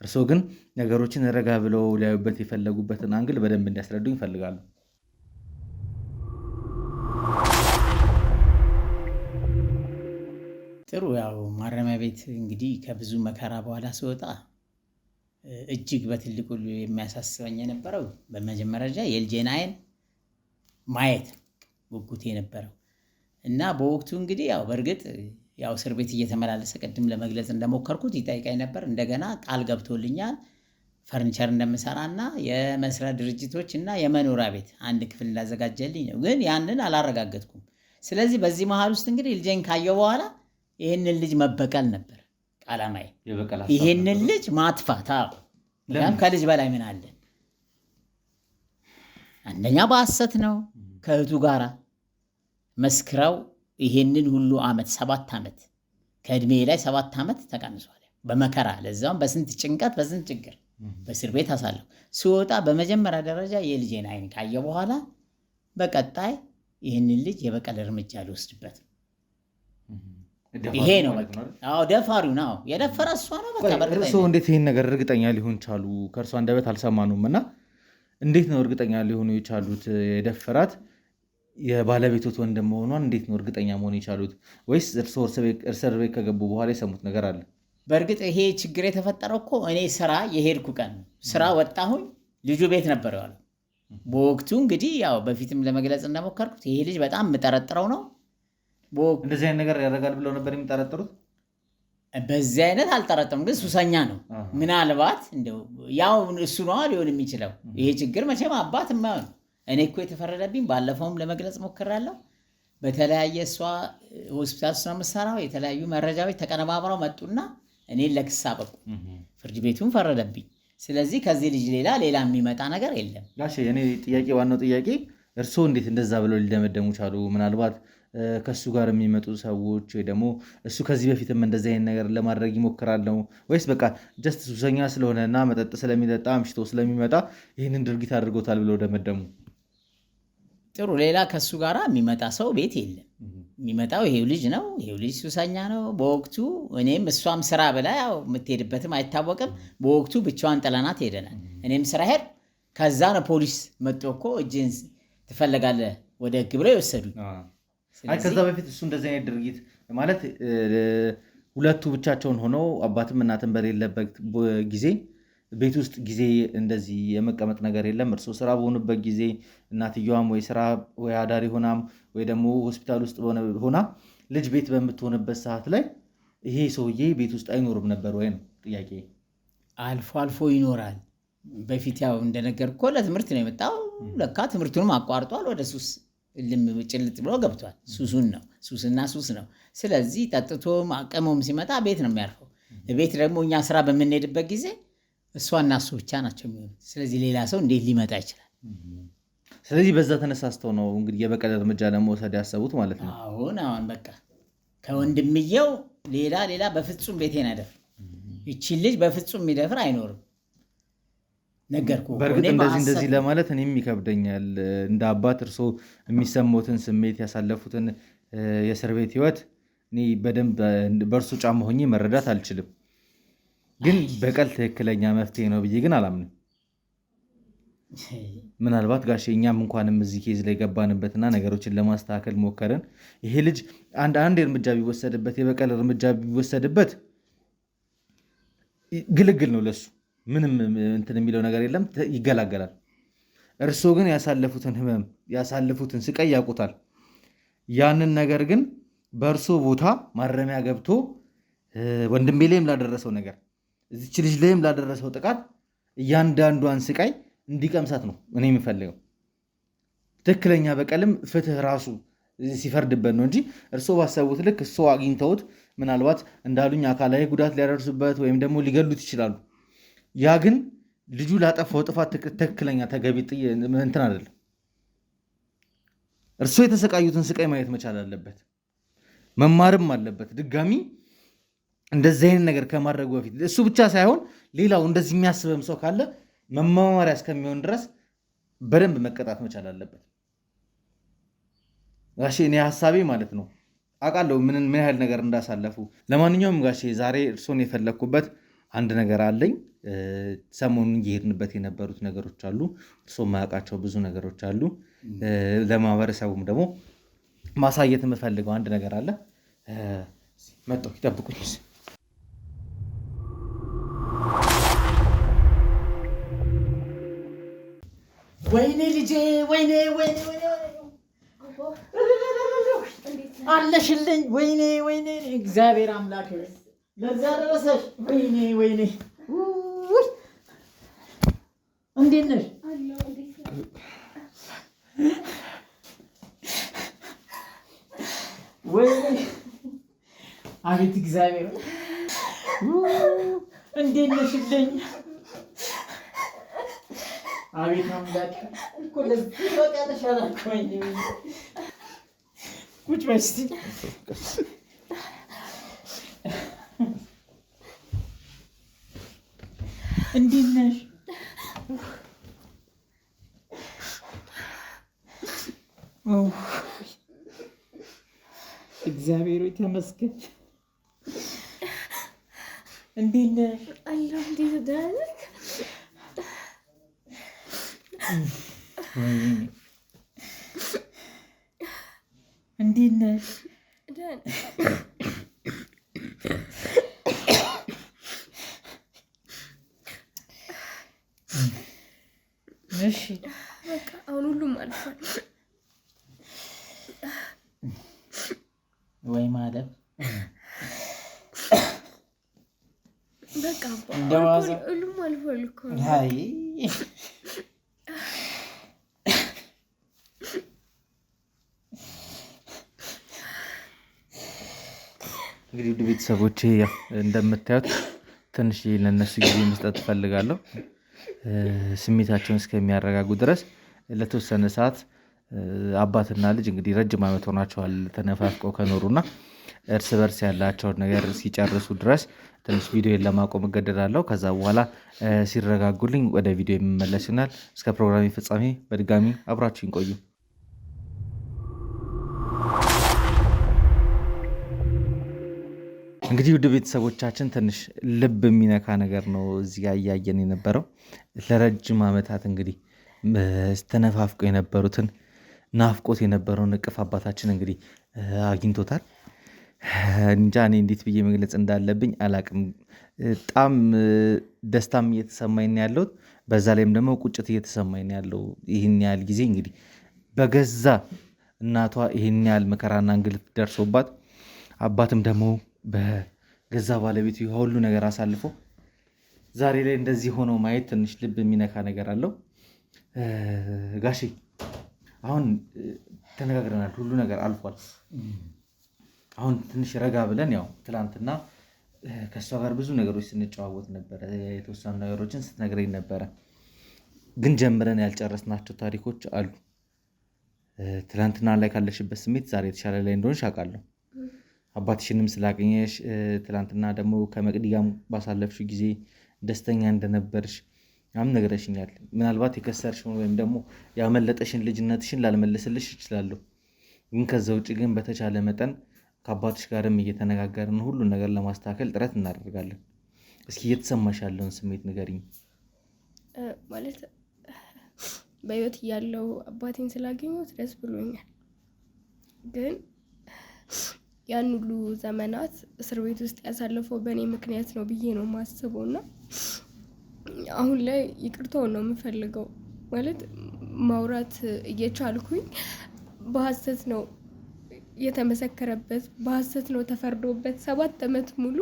እርስዎ ግን ነገሮችን ረጋ ብለው ሊያዩበት የፈለጉበትን አንግል በደንብ እንዲያስረዱኝ ይፈልጋሉ።
ጥሩ። ያው ማረሚያ ቤት እንግዲህ ከብዙ መከራ በኋላ ስወጣ እጅግ በትልቁ የሚያሳስበኝ የነበረው በመጀመሪያ ደረጃ የልጄን አይን ማየት ጉጉት የነበረው እና በወቅቱ እንግዲህ ያው በእርግጥ ያው እስር ቤት እየተመላለሰ ቅድም ለመግለጽ እንደሞከርኩት ይጠይቀኝ ነበር። እንደገና ቃል ገብቶልኛል ፈርኒቸር እንደምሰራና የመስሪያ ድርጅቶች እና የመኖሪያ ቤት አንድ ክፍል እንዳዘጋጀልኝ ነው። ግን ያንን አላረጋገጥኩም። ስለዚህ በዚህ መሀል ውስጥ እንግዲህ ልጄን ካየው በኋላ ይህንን ልጅ መበቀል ነበር ዓላማዬ። ይህንን ልጅ ማጥፋት። ምክንያቱም ከልጅ በላይ ምን አለ? አንደኛ በሐሰት ነው ከእህቱ ጋራ መስክረው ይሄንን ሁሉ ዓመት 7 ዓመት ከእድሜ ላይ 7 ዓመት ተቀንሷል በመከራ ለዛውም በስንት ጭንቀት በስንት ችግር በእስር ቤት አሳለሁ። ሲወጣ በመጀመሪያ ደረጃ የልጄን አይን ካየ በኋላ በቀጣይ ይህንን ልጅ የበቀል እርምጃ ሊወስድበት ይሄ ነው በቃ። አዎ ደፋሪው ነው የደፈረ እሷ ነው በቃ።
እርሶ እንዴት ይሄን ነገር እርግጠኛ ሊሆን ቻሉ? ከእርሷ አንደበት አልሰማኑም እና እንዴት ነው እርግጠኛ ሊሆኑ የቻሉት? የደፈራት የባለቤቶት ወንድም መሆኗን እንዴት ነው እርግጠኛ መሆን የቻሉት? ወይስ እርሶ እስር ቤት ከገቡ በኋላ የሰሙት ነገር አለ?
በእርግጥ ይሄ ችግር የተፈጠረው እኮ እኔ ስራ የሄድኩ ቀን ነው። ስራ ወጣሁኝ፣ ልጁ ቤት ነበር ያለው በወቅቱ። እንግዲህ ያው በፊትም ለመግለጽ እንደሞከርኩት ይሄ ልጅ በጣም የምጠረጥረው ነው።
እንደዚህ አይነት ነገር ያደርጋል ብለው ነበር የሚጠረጥሩት?
በዚህ አይነት አልጠረጥም፣ ግን ሱሰኛ ነው። ምናልባት እንደው ያው እሱ ነው ሊሆን የሚችለው። ይሄ ችግር መቼም አባት የማይሆን እኔ እኮ የተፈረደብኝ ባለፈውም ለመግለጽ ሞክራለሁ። በተለያየ እሷ ሆስፒታል ውስጥ ነው የምትሰራው። የተለያዩ መረጃዎች ተቀነባብረው መጡና እኔን ለክስ አበቁ። ፍርድ ቤቱን ፈረደብኝ። ስለዚህ ከዚህ ልጅ ሌላ የሚመጣ ነገር የለም።
ጋሼ እኔ ጥያቄ ዋናው ጥያቄ እርስዎ እንዴት እንደዛ ብለው ሊደመደሙ ቻሉ? ምናልባት ከእሱ ጋር የሚመጡ ሰዎች ወይ ደግሞ እሱ ከዚህ በፊትም እንደዚህ አይነት ነገር ለማድረግ ይሞክራል ነው ወይስ በቃ ጀስት ሱሰኛ ስለሆነ እና መጠጥ ስለሚጠጣ አምሽቶ ስለሚመጣ ይህንን ድርጊት አድርጎታል ብለው ደመደሙ?
ጥሩ ሌላ ከእሱ ጋር የሚመጣ ሰው ቤት የለም። የሚመጣው ይሄው ልጅ ነው። ይሄው ልጅ ሱሰኛ ነው በወቅቱ። እኔም እሷም ስራ ብላ ያው የምትሄድበትም አይታወቅም። በወቅቱ ብቻዋን ጥለናት ሄደናል። እኔም ስራ ሄድ። ከዛ ነው ፖሊስ መጥቶ እኮ እጅን ትፈልጋለህ ወደ ህግ ብለው የወሰዱኝ።
ከዛ በፊት እሱ እንደዚህ አይነት ድርጊት ማለት ሁለቱ ብቻቸውን ሆነው አባትም እናትም በሌለበት ጊዜ ቤት ውስጥ ጊዜ እንደዚህ የመቀመጥ ነገር የለም። እርሶ ስራ በሆኑበት ጊዜ እናትየዋም ወይ ስራ ወይ አዳሪ ሆናም ወይ ደግሞ ሆስፒታል ውስጥ ሆና ልጅ ቤት በምትሆንበት ሰዓት ላይ ይሄ ሰውዬ ቤት ውስጥ አይኖርም ነበር ወይ ነው ጥያቄ?
አልፎ አልፎ ይኖራል። በፊት ያው እንደነገርኩ ለትምህርት ነው የመጣው። ለካ ትምህርቱንም አቋርጧል። ወደ ሱስ ጭልጥ ብሎ ገብቷል። ሱሱን ነው ሱስና ሱስ ነው። ስለዚህ ጠጥቶም አቅሞም ሲመጣ ቤት ነው የሚያርፈው። ቤት ደግሞ እኛ ስራ በምንሄድበት ጊዜ እሷና እሱ ብቻ ናቸው የሚሆኑት። ስለዚህ ሌላ ሰው እንዴት ሊመጣ ይችላል?
ስለዚህ በዛ ተነሳስተው ነው እንግዲህ የበቀል እርምጃ ለመውሰድ ያሰቡት ማለት ነው።
አሁን በቃ ከወንድምየው ሌላ በፍጹም ቤቴን አይደፍርም። ይቺን ልጅ በፍጹም የሚደፍር አይኖርም። ነገርኩህ።
በእርግጥ እንደዚህ ለማለት እኔም ይከብደኛል። እንደ አባት እርሶ የሚሰሙትን ስሜት ያሳለፉትን የእስር ቤት ህይወት እኔ በደንብ በእርሱ ጫማ ሆኜ መረዳት አልችልም። ግን በቀል ትክክለኛ መፍትሄ ነው ብዬ ግን አላምንም። ምናልባት ጋሼ እኛም እንኳንም እዚህ ኬዝ ላይ ገባንበትና ነገሮችን ለማስተካከል ሞከርን። ይሄ ልጅ አንድ እርምጃ ቢወሰድበት የበቀል እርምጃ ቢወሰድበት ግልግል ነው ለሱ። ምንም እንትን የሚለው ነገር የለም፣ ይገላገላል። እርስዎ ግን ያሳለፉትን ህመም ያሳለፉትን ስቃይ ያውቁታል። ያንን ነገር ግን በእርሶ ቦታ ማረሚያ ገብቶ ወንድሜ ላይም ላደረሰው ነገር እዚች ልጅ ላይም ላደረሰው ጥቃት እያንዳንዷን ስቃይ እንዲቀምሳት ነው እኔ የምፈልገው። ትክክለኛ በቀልም ፍትህ ራሱ ሲፈርድበት ነው እንጂ እርስዎ ባሰቡት ልክ እሱ አግኝተውት ምናልባት እንዳሉኝ አካላዊ ጉዳት ሊያደርሱበት ወይም ደግሞ ሊገሉት ይችላሉ። ያ ግን ልጁ ላጠፋው ጥፋት ትክክለኛ ተገቢ እንትን አይደለም። እርስዎ የተሰቃዩትን ስቃይ ማየት መቻል አለበት፣ መማርም አለበት። ድጋሚ እንደዚህ አይነት ነገር ከማድረጉ በፊት እሱ ብቻ ሳይሆን ሌላው እንደዚህ የሚያስበም ሰው ካለ መማማሪያ እስከሚሆን ድረስ በደንብ መቀጣት መቻል አለበት። ጋሼ እኔ ሀሳቤ ማለት ነው አውቃለሁ ምን ያህል ነገር እንዳሳለፉ። ለማንኛውም ጋሼ ዛሬ እርሶን የፈለግኩበት አንድ ነገር አለኝ። ሰሞኑን እየሄድንበት የነበሩት ነገሮች አሉ፣ እርሶ የማያውቃቸው ብዙ ነገሮች አሉ። ለማህበረሰቡም ደግሞ ማሳየት የምፈልገው አንድ ነገር አለ። መጣሁ፣ ይጠብቁኝ።
ወይኔ ልጄ፣ ወይኔ አለሽልኝ። ወይኔ ወይኔ፣ እግዚአብሔር አምላክ ለዛ ደረሰሽ። ወይኔ ወይኔ፣ እንዴት ነሽ? ወይኔ አቤት እግዚአብሔር፣ እንዴት ነሽልኝ? አቤት አምላክ እኮ ለዚህ በቃ ተሻላችሁኝ። ቁጭ በይ እስኪ። እንዴት ነሽ? እግዚአብሔር ተመስገን። እንዴት ነሽ? እንዴት ነሽ? እሺ
በቃ አሁን ሁሉም አልፏል።
ወይ ማለት
በቃ
እንደዋዛ
ሁሉም አልፏል እኮ።
አይ
እንግዲህ ውድ ቤተሰቦቼ እንደምታዩት ትንሽ ለነሱ ጊዜ መስጠት እፈልጋለሁ። ስሜታቸውን እስከሚያረጋጉ ድረስ ለተወሰነ ሰዓት አባትና ልጅ እንግዲህ ረጅም ዓመት ሆናቸዋል ተነፋፍቀው ከኖሩና እርስ በርስ ያላቸውን ነገር ሲጨርሱ ድረስ ትንሽ ቪዲዮን ለማቆም እገደዳለሁ። ከዛ በኋላ ሲረጋጉልኝ ወደ ቪዲዮ የሚመለስ ይሆናል። እስከ ፕሮግራሚ ፍጻሜ በድጋሚ አብራችሁን ቆዩ። እንግዲህ ውድ ቤተሰቦቻችን ትንሽ ልብ የሚነካ ነገር ነው እዚህ ጋር እያየን የነበረው። ለረጅም ዓመታት እንግዲህ ተነፋፍቀው የነበሩትን ናፍቆት የነበረውን እቅፍ አባታችን እንግዲህ አግኝቶታል። እንጃ እኔ እንዴት ብዬ መግለጽ እንዳለብኝ አላቅም። በጣም ደስታም እየተሰማኝ ነው ያለው፣ በዛ ላይም ደግሞ ቁጭት እየተሰማኝ ነው ያለው። ይህን ያህል ጊዜ እንግዲህ በገዛ እናቷ ይህን ያህል መከራና እንግልት ደርሶባት አባትም ደግሞ በገዛ ባለቤቱ ሁሉ ነገር አሳልፎ ዛሬ ላይ እንደዚህ ሆነው ማየት ትንሽ ልብ የሚነካ ነገር አለው። ጋሼ አሁን ተነጋግረናል፣ ሁሉ ነገር አልፏል። አሁን ትንሽ ረጋ ብለን ያው ትላንትና ከእሷ ጋር ብዙ ነገሮች ስንጨዋወት ነበረ፣ የተወሰኑ ነገሮችን ስትነግረኝ ነበረ። ግን ጀምረን ያልጨረስናቸው ታሪኮች አሉ። ትላንትና ላይ ካለሽበት ስሜት ዛሬ የተሻለ ላይ እንደሆንሽ አውቃለሁ። አባትሽንም ስላገኘሽ ትላንትና ደግሞ ከመቅዲ ጋር ባሳለፍሽው ጊዜ ደስተኛ እንደነበርሽ ምናምን ነግረሽኛል። ምናልባት የከሰርሽውን ወይም ደግሞ ያመለጠሽን ልጅነትሽን ላልመልስልሽ እችላለሁ። ግን ከዛ ውጭ ግን በተቻለ መጠን ከአባትሽ ጋርም እየተነጋገርን ሁሉን ነገር ለማስተካከል ጥረት እናደርጋለን። እስኪ እየተሰማሽ ያለውን ስሜት ንገሪኝ።
ማለት በህይወት እያለው አባቴን ስላገኘሁት ደስ ብሎኛል። ግን ያን ሁሉ ዘመናት እስር ቤት ውስጥ ያሳለፈው በእኔ ምክንያት ነው ብዬ ነው የማስበው እና አሁን ላይ ይቅርታውን ነው የምፈልገው። ማለት ማውራት እየቻልኩኝ በሐሰት ነው የተመሰከረበት፣ በሐሰት ነው ተፈርዶበት 7 ዓመት ሙሉ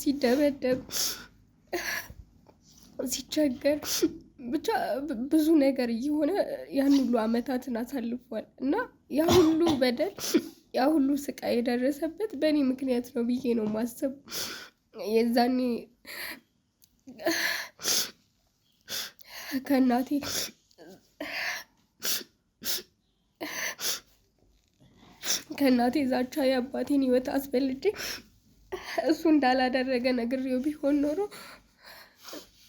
ሲደበደብ ሲቸገር ብቻ ብዙ ነገር እየሆነ ያን ሁሉ ዓመታትን አሳልፏል እና ያ ሁሉ በደል ያ ሁሉ ስቃይ የደረሰበት በእኔ ምክንያት ነው ብዬ ነው ማሰብ። የዛኔ ከእናቴ ዛቻ የአባቴን ህይወት አስበልጬ እሱ እንዳላደረገ ነግሬው ቢሆን ኖሮ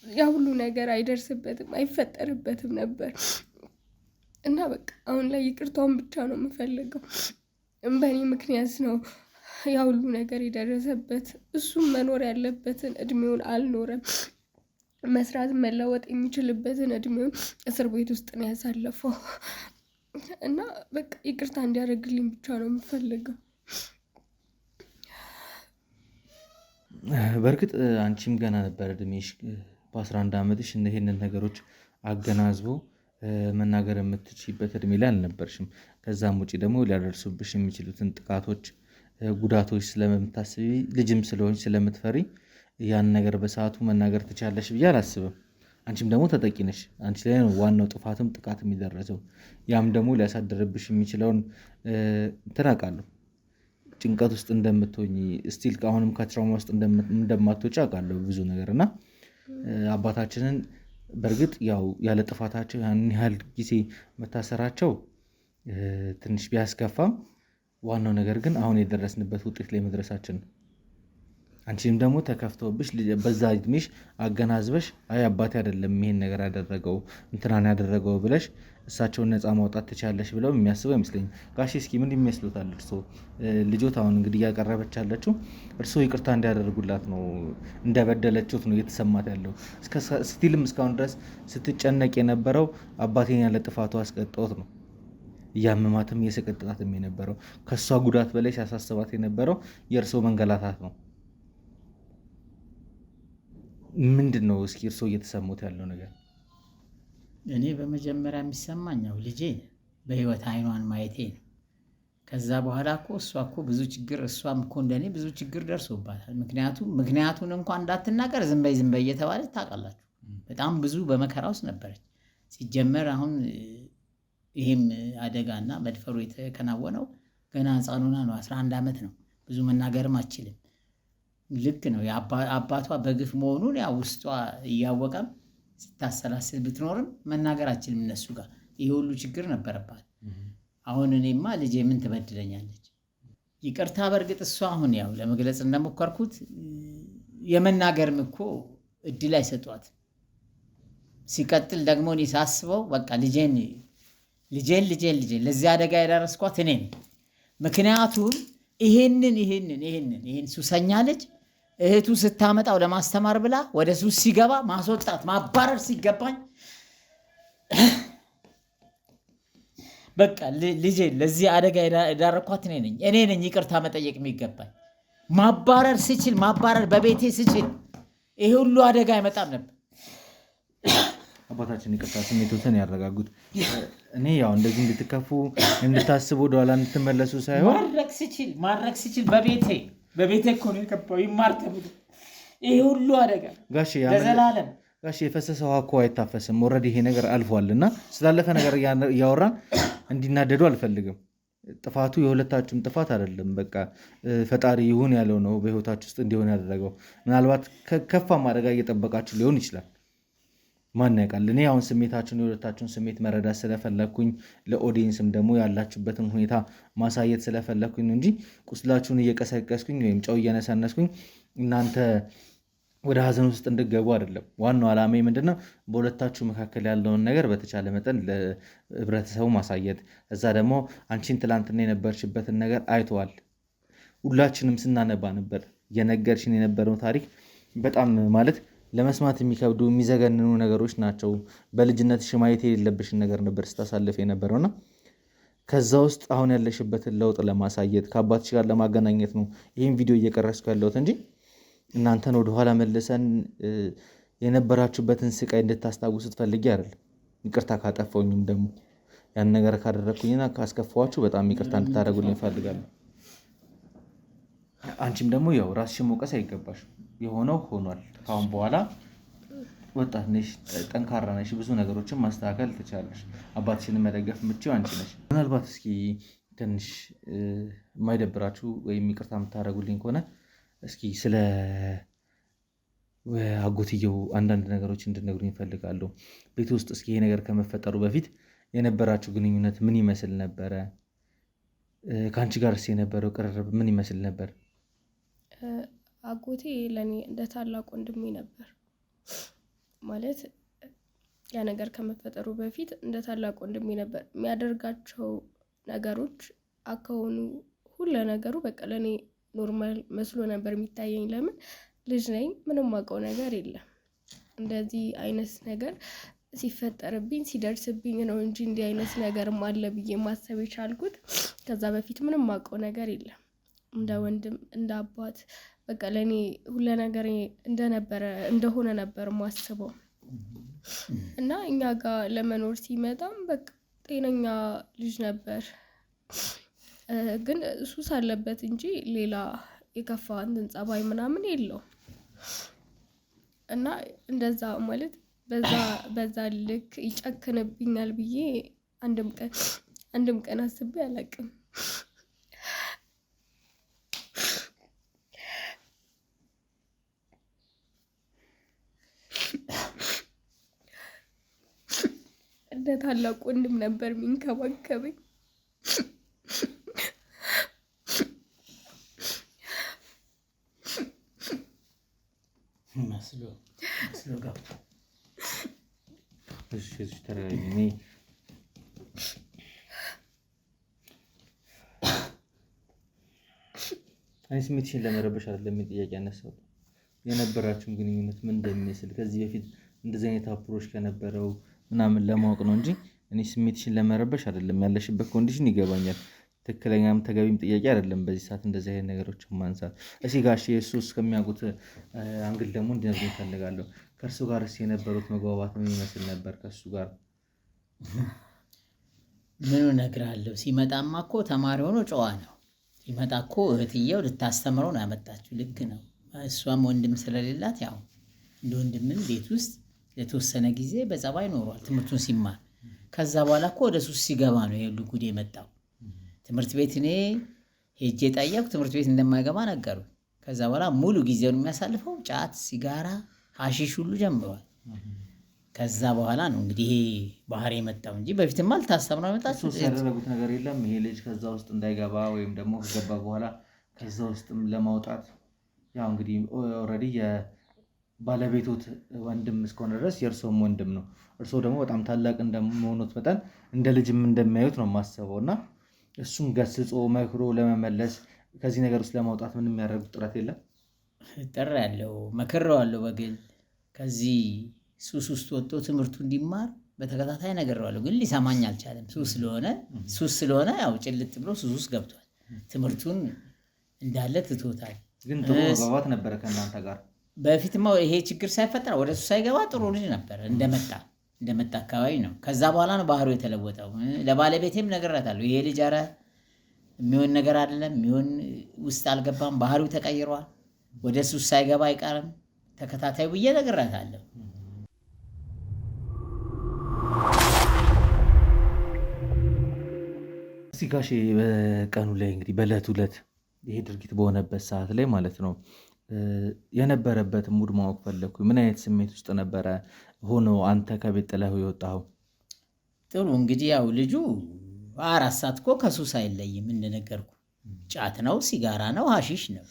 ያ ሁሉ ነገር አይደርስበትም፣ አይፈጠርበትም ነበር እና በቃ አሁን ላይ ይቅርታውን ብቻ ነው የምፈልገው። በእኔ ምክንያት ነው ያ ሁሉ ነገር የደረሰበት። እሱም መኖር ያለበትን እድሜውን አልኖረም። መስራት መለወጥ የሚችልበትን እድሜውን እስር ቤት ውስጥ ነው ያሳለፈው እና በቃ ይቅርታ እንዲያደርግልኝ ብቻ ነው የምፈልገው።
በእርግጥ አንቺም ገና ነበር እድሜሽ፣ በ11 ዓመትሽ ይህንን ነገሮች አገናዝቦ መናገር የምትችይበት እድሜ ላይ አልነበርሽም። ከዛም ውጪ ደግሞ ሊያደርሱብሽ የሚችሉትን ጥቃቶች፣ ጉዳቶች ስለምታስቢ ልጅም ስለሆንሽ ስለምትፈሪ ያን ነገር በሰዓቱ መናገር ትችያለሽ ብዬ አላስብም። አንቺም ደግሞ ተጠቂ ነሽ። አንቺ ላይ ነው ዋናው ጥፋትም ጥቃት የሚደረሰው። ያም ደግሞ ሊያሳድርብሽ የሚችለውን እንትን አውቃለሁ። ጭንቀት ውስጥ እንደምትሆኝ ስቲል አሁንም ከትራውማ ውስጥ እንደማትወጪ አውቃለሁ ብዙ ነገር እና አባታችንን በእርግጥ ያው ያለ ጥፋታቸው ያን ያህል ጊዜ መታሰራቸው ትንሽ ቢያስከፋም ዋናው ነገር ግን አሁን የደረስንበት ውጤት ላይ መድረሳችን ነው። አንቺም ደግሞ ተከፍቶብሽ በዛ እድሜሽ አገናዝበሽ አይ አባቴ አይደለም ይሄን ነገር ያደረገው እንትናን ያደረገው ብለሽ እሳቸውን ነፃ ማውጣት ትችያለሽ ብለው የሚያስበው አይመስለኝም። ጋሼ እስኪ ምን ይመስሉታል እርስዎ? ልጆት አሁን እንግዲህ እያቀረበች ያለችው እርስዎ ይቅርታ እንዲያደርጉላት ነው፣ እንደበደለችሁት ነው እየተሰማት ያለው። ስቲልም እስካሁን ድረስ ስትጨነቅ የነበረው አባቴን ያለ ጥፋቱ አስቀጣሁት ነው። እያመማትም እየሰቀጥጣትም የነበረው ከእሷ ጉዳት በላይ ሲያሳስባት የነበረው የእርስዎ መንገላታት ነው። ምንድን ነው እስኪ እርስዎ እየተሰሙት ያለው ነገር?
እኔ በመጀመሪያ የሚሰማኝ ያው ልጄ በህይወት አይኗን ማየቴ ነው። ከዛ በኋላ እኮ እሷ እኮ ብዙ ችግር እሷም እኮ እንደኔ ብዙ ችግር ደርሶባታል። ምክንያቱን እንኳን እንዳትናገር ዝም በይ እየተባለች ታውቃላችሁ። በጣም ብዙ በመከራ ውስጥ ነበረች። ሲጀመር አሁን ይሄም አደጋና መድፈሩ የተከናወነው ገና ህፃን ሆና ነው። 11 ዓመት ነው። ብዙ መናገርም አትችልም። ልክ ነው አባቷ በግፍ መሆኑን ያው ውስጧ እያወቀም ስታሰላስል ብትኖርም መናገር አትችልም እነሱ ጋር። ይሄ ሁሉ ችግር ነበረባት። አሁን እኔማ ልጄ ምን ትበድለኛለች? ይቅርታ በእርግጥ እሷ አሁን ያው ለመግለጽ እንደሞከርኩት የመናገርም እኮ እድል አይሰጧት። ሲቀጥል ደግሞ እኔ ሳስበው በቃ ልጄን ለዚህ አደጋ ያደረስኳት እኔ ነኝ። ምክንያቱም ይሄን ሱሰኛ ልጅ እህቱ ስታመጣው ለማስተማር ብላ ወደ ሱስ ሲገባ ማስወጣት ማባረር ሲገባኝ በቃ ልጄ ለዚህ አደጋ የዳረኳት እኔ ነኝ ይቅርታ መጠየቅ የሚገባኝ። ማባረር በቤቴ ስችል ይሄ ሁሉ አደጋ አይመጣም ነበር።
አባታችን ይቅርታ ስሜቶትን ያረጋጉት። እኔ ያው እንደዚህ እንድትከፉ እንድታስቡ ወደኋላ እንድትመለሱ ሳይሆን
ማድረግ ስችል በቤቴ እኮ ነው የገባው። ይማር ተብሎ ይሄ ሁሉ አደጋ ለዘላለም
ጋሼ የፈሰሰ ውሃ እኮ አይታፈስም። ኦልሬዲ ይሄ ነገር አልፏል እና ስላለፈ ነገር እያወራን እንዲናደዱ አልፈልግም። ጥፋቱ የሁለታችሁም ጥፋት አይደለም። በቃ ፈጣሪ ይሁን ያለው ነው በህይወታችሁ ውስጥ እንዲሆን ያደረገው። ምናልባት ከፋም አደጋ እየጠበቃችሁ ሊሆን ይችላል። ማን ያውቃል? እኔ አሁን ስሜታችሁን የሁለታችሁን ስሜት መረዳት ስለፈለግኩኝ ለኦዲየንስም ደግሞ ያላችሁበትን ሁኔታ ማሳየት ስለፈለግኩኝ እንጂ ቁስላችሁን እየቀሰቀስኩኝ ወይም ጨው እየነሰነስኩኝ እናንተ ወደ ሀዘን ውስጥ እንድገቡ አይደለም። ዋናው ዓላማ ምንድነው? በሁለታችሁ መካከል ያለውን ነገር በተቻለ መጠን ለህብረተሰቡ ማሳየት። እዛ ደግሞ አንቺን ትላንትና የነበርሽበትን ነገር አይተዋል። ሁላችንም ስናነባ ነበር። የነገርሽን የነበረው ታሪክ በጣም ማለት ለመስማት የሚከብዱ የሚዘገንኑ ነገሮች ናቸው። በልጅነትሽ ማየት የሌለብሽን ነገር ነበር ስታሳልፍ የነበረውና ከዛ ውስጥ አሁን ያለሽበትን ለውጥ ለማሳየት ከአባትሽ ጋር ለማገናኘት ነው ይህን ቪዲዮ እየቀረስኩ ያለሁት እንጂ እናንተን ወደኋላ መልሰን የነበራችሁበትን ስቃይ እንድታስታውሱ ስትፈልጊ አይደለም። ይቅርታ ካጠፋሁኝም ደግሞ ያን ነገር ካደረግኩኝና ካስከፋኋችሁ በጣም ይቅርታ እንድታደርጉልኝ እፈልጋለሁ። አንቺም ደግሞ ያው ራስሽን መውቀስ አይገባሽም። የሆነው ሆኗል። ካሁን በኋላ ወጣት ነሽ፣ ጠንካራ ነሽ፣ ብዙ ነገሮችን ማስተካከል ትችላለሽ። አባትሽን መደገፍ የምትችይው አንቺ ነሽ። ምናልባት እስኪ ትንሽ የማይደብራችሁ ወይም ይቅርታ የምታደርጉልኝ ከሆነ እስኪ ስለ አጎትየው አንዳንድ ነገሮች እንድነግሩኝ እፈልጋለሁ። ቤት ውስጥ እስኪ ይሄ ነገር ከመፈጠሩ በፊት የነበራችሁ ግንኙነት ምን ይመስል ነበረ? ከአንቺ ጋርስ የነበረው ቅርርብ ምን ይመስል ነበር?
አጎቴ ለእኔ እንደ ታላቅ ወንድሜ ነበር። ማለት ያ ነገር ከመፈጠሩ በፊት እንደ ታላቅ ወንድሜ ነበር። የሚያደርጋቸው ነገሮች አካውኑ ሁሉ ነገሩ በቃ ለእኔ ኖርማል መስሎ ነበር የሚታየኝ። ለምን ልጅ ነኝ፣ ምንም አውቀው ነገር የለም። እንደዚህ አይነት ነገር ሲፈጠርብኝ ሲደርስብኝ ነው እንጂ እንዲህ አይነት ነገርም አለ ብዬ ማሰብ የቻልኩት። ከዛ በፊት ምንም አውቀው ነገር የለም። እንደ ወንድም እንደ አባት በቃ ለእኔ ሁሉ ነገር እንደሆነ ነበር ማስበው። እና እኛ ጋር ለመኖር ሲመጣም በቃ ጤነኛ ልጅ ነበር፣ ግን ሱስ አለበት እንጂ ሌላ የከፋ እንትን ጸባይ ምናምን የለውም። እና እንደዛ ማለት በዛ ልክ ይጨክንብኛል ብዬ አንድም ቀን አስቤ አላውቅም። እንደ ታላቅ ወንድም ነበር የሚንከባከበኝ።
መስሎ ገብቶ
ስሜትሽን ለመረበሽ አይደለም ጥያቄ ያነሳው። የነበራችሁን ግንኙነት ምን እንደሚመስል ከዚህ በፊት እንደዚህ አይነት አፕሮች ከነበረው ምናምን ለማወቅ ነው እንጂ እኔ ስሜትሽን ለመረበሽ አይደለም። ያለሽበት ኮንዲሽን ይገባኛል። ትክክለኛም ተገቢም ጥያቄ አይደለም በዚህ ሰዓት እንደዚህ አይነት ነገሮችን ማንሳት። እሺ ጋሼ እሱ እስከሚያውቁት አንግል ደግሞ እንዲነግሩኝ እፈልጋለሁ። ከእርሱ ጋር የነበሩት መግባባት ምን ይመስል ነበር? ከእሱ ጋር
ምን እነግርሃለሁ። ሲመጣማ እኮ ተማሪ ሆኖ ጨዋ ነው። ሲመጣ እኮ እህትየው ልታስተምረው ነው ያመጣችው። ልክ ነው። እሷም ወንድም ስለሌላት ያው እንደ ወንድምም ቤት ውስጥ ለተወሰነ ጊዜ በጸባይ ኖሯል ትምህርቱን ሲማር። ከዛ በኋላ እኮ ወደ ሱስ ሲገባ ነው ይሄ ሁሉ ጉድ የመጣው። ትምህርት ቤት እኔ ሄጄ ጠየቅኩ፣ ትምህርት ቤት እንደማይገባ ነገሩ። ከዛ በኋላ ሙሉ ጊዜውን የሚያሳልፈው ጫት፣ ሲጋራ፣ ሀሺሽ ሁሉ ጀምሯል። ከዛ በኋላ ነው እንግዲህ ይሄ ባህሪ የመጣው እንጂ በፊትማ ልታሰብ ነው የመጣችው።
ያደረጉት ነገር የለም ይሄ ልጅ ከዛ ውስጥ እንዳይገባ ወይም ደግሞ ከገባ በኋላ ከዛ ውስጥም ለማውጣት ያው እንግዲህ ኦልሬዲ የባለቤቶት ወንድም እስከሆነ ድረስ የእርሶም ወንድም ነው። እርሶ ደግሞ በጣም ታላቅ እንደመሆኑት መጠን እንደ ልጅም እንደሚያዩት ነው የማስበው እና እሱን ገስጾ መክሮ ለመመለስ ከዚህ ነገር ውስጥ ለማውጣት ምንም የሚያደርጉት ጥረት የለም?
ጥሪ ያለው መክሬዋለሁ በግል ከዚህ ሱስ ውስጥ ወጥቶ ትምህርቱ እንዲማር በተከታታይ ነግሬዋለሁ፣ ግን ሊሰማኝ አልቻለም። ሱስ ስለሆነ ያው ጭልጥ ብሎ ሱስ ውስጥ ገብቷል። ትምህርቱን እንዳለ ትቶታል።
ግን ጥሩ መግባባት ነበረ ከእናንተ ጋር?
በፊትማ ይሄ ችግር ሳይፈጠር ወደ ሱስ ሳይገባ ጥሩ ልጅ ነበረ። እንደመጣ አካባቢ ነው። ከዛ በኋላ ነው ባህሩ የተለወጠው። ለባለቤቴም ነግሬያታለሁ። ይሄ ልጅ ኧረ የሚሆን ነገር አይደለም፣ የሚሆን ውስጥ አልገባም፣ ባህሪው ተቀይሯል፣ ወደ ሱስ ሳይገባ አይቀርም፣ ተከታታይ ብዬ ነግሬያታለሁ።
እስቲ ጋሼ በቀኑ ላይ እንግዲህ በዕለት ዕለት ይሄ ድርጊት በሆነበት ሰዓት ላይ ማለት ነው የነበረበት ሙድ ማወቅ ፈለግኩ። ምን አይነት ስሜት ውስጥ ነበረ ሆኖ አንተ ከቤት ጥለህ የወጣኸው?
ጥሩ እንግዲህ ያው ልጁ 4 ሰዓት እኮ ከሱስ አይለይም። እንደነገርኩ ጫት ነው፣ ሲጋራ ነው፣ ሀሺሽ ነው።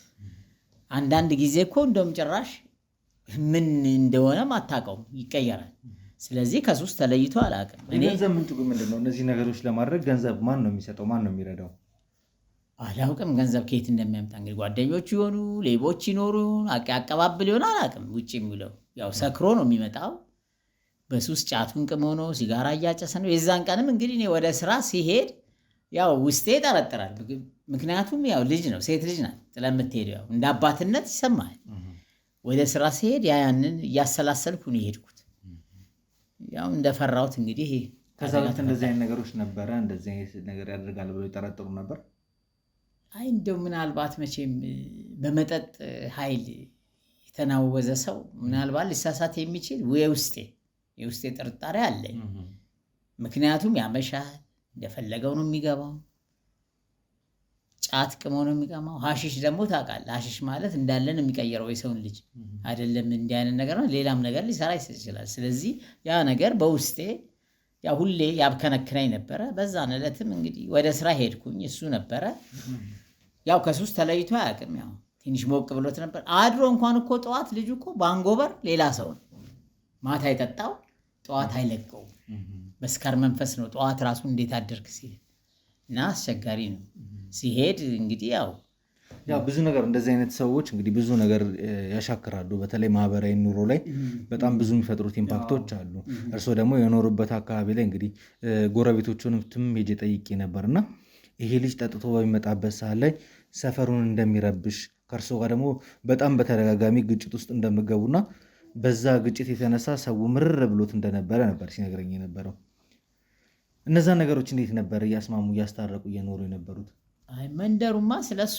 አንዳንድ ጊዜ እኮ እንደውም ጭራሽ ምን እንደሆነም አታውቀውም፣ ይቀየራል። ስለዚህ ከሱስ ተለይቶ አላውቅም።
ገንዘብ ምንጭ ምንድን ነው? እነዚህ ነገሮች ለማድረግ ገንዘብ ማን ነው የሚሰጠው? ማን ነው የሚረዳው?
አላውቅም ገንዘብ ከየት እንደሚያምጣ። እንግዲህ ጓደኞቹ ይሆኑ ሌቦች ይኖሩ አቀባብል ይሆን አላውቅም። ውጭ የሚውለው ያው ሰክሮ ነው የሚመጣው። በሱስ ጫቱን ቅሞ ነው፣ ሲጋራ እያጨሰ ነው። የዛን ቀንም እንግዲህ እኔ ወደ ስራ ሲሄድ ያው ውስጤ ይጠረጥራል። ምክንያቱም ያው ልጅ ነው፣ ሴት ልጅ ናት ስለምትሄደው ያው እንደ አባትነት ይሰማል። ወደ ስራ ሲሄድ ያንን እያሰላሰልኩ ነው የሄድኩት። ያው እንደፈራሁት እንግዲህ
ከዛ በፊት እንደዚህ አይነት ነገሮች ነበረ? እንደዚህ አይነት ነገር ያደርጋል ብሎ ይጠረጥሩ ነበር?
አይ እንደው ምናልባት መቼም በመጠጥ ኃይል የተናወዘ ሰው ምናልባት ሊሳሳት የሚችል የውስጤ ጥርጣሬ አለኝ። ምክንያቱም ያመሻል፣ እንደፈለገው ነው የሚገባው፣ ጫት ቅሞ ነው የሚቀማው። ሀሺሽ ደግሞ ታውቃለህ፣ ሀሺሽ ማለት እንዳለን የሚቀየረው የሰውን ልጅ አይደለም። እንዲህ አይነት ነገር ነው፣ ሌላም ነገር ሊሰራ ይችላል። ስለዚህ ያ ነገር በውስጤ ያ ሁሌ ያብከነክናኝ ነበረ። በዛን ዕለትም እንግዲህ ወደ ስራ ሄድኩኝ፣ እሱ ነበረ ያው ከሱስ ተለይቶ አያውቅም። ያው ትንሽ ሞቅ ብሎት ነበር። አድሮ እንኳን እኮ ጠዋት ልጁ እኮ በአንጎበር ሌላ ሰው ነው። ማታ የጠጣው ጠዋት አይለቀውም። በስካር መንፈስ ነው ጠዋት ራሱ እንዴት አደርክ ሲል እና አስቸጋሪ ነው። ሲሄድ እንግዲህ ያው
ብዙ ነገር እንደዚህ አይነት ሰዎች እንግዲህ ብዙ ነገር ያሻክራሉ። በተለይ ማህበራዊ ኑሮ ላይ በጣም ብዙ የሚፈጥሩት ኢምፓክቶች አሉ። እርስዎ ደግሞ የኖሩበት አካባቢ ላይ እንግዲህ ጎረቤቶቹንም ሄጄ ጠይቄ ነበርና ይሄ ልጅ ጠጥቶ በሚመጣበት ሰዓት ላይ ሰፈሩን እንደሚረብሽ ከእርሶ ጋር ደግሞ በጣም በተደጋጋሚ ግጭት ውስጥ እንደምገቡና በዛ ግጭት የተነሳ ሰው ምርር ብሎት እንደነበረ ነበር ሲነግረኝ የነበረው። እነዛ ነገሮች እንዴት ነበር እያስማሙ እያስታረቁ እየኖሩ የነበሩት?
መንደሩማ ስለሱ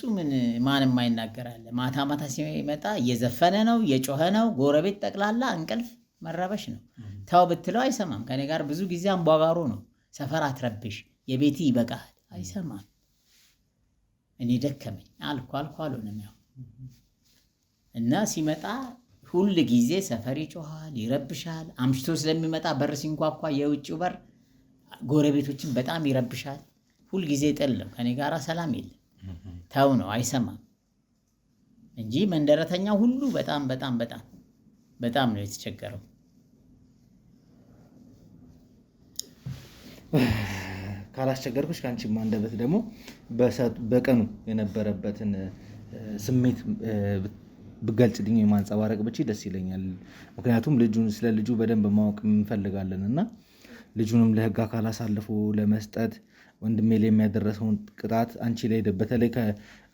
ማንም አይናገራለ። ማታ ማታ ሲመጣ እየዘፈነ ነው፣ እየጮኸ ነው። ጎረቤት ጠቅላላ እንቅልፍ መረበሽ ነው። ተው ብትለው አይሰማም። ከኔ ጋር ብዙ ጊዜ አምቧጋሮ ነው። ሰፈር አትረብሽ፣ የቤት ይበቃል። አይሰማም። እኔ ደከመኝ አልኩ አልሆነም። ያው እና ሲመጣ ሁል ጊዜ ሰፈር ይጮሃል፣ ይረብሻል። አምሽቶ ስለሚመጣ በር ሲንኳኳ የውጭው በር ጎረቤቶችን በጣም ይረብሻል። ሁል ጊዜ ጥል ነው። ከኔ ጋር ሰላም የለም። ተው ነው አይሰማም እንጂ መንደረተኛው ሁሉ በጣም በጣም በጣም በጣም ነው የተቸገረው።
ካላስቸገርኩሽ ከአንቺ አንደበት ደግሞ በቀኑ የነበረበትን ስሜት ብገልጽልኝ የማንጸባረቅ ብቻ ደስ ይለኛል። ምክንያቱም ስለ ልጁ በደንብ ማወቅ እንፈልጋለን እና ልጁንም ለህግ አካል አሳልፎ ለመስጠት ወንድሜ ላይ የሚያደረሰውን ቅጣት በተለይ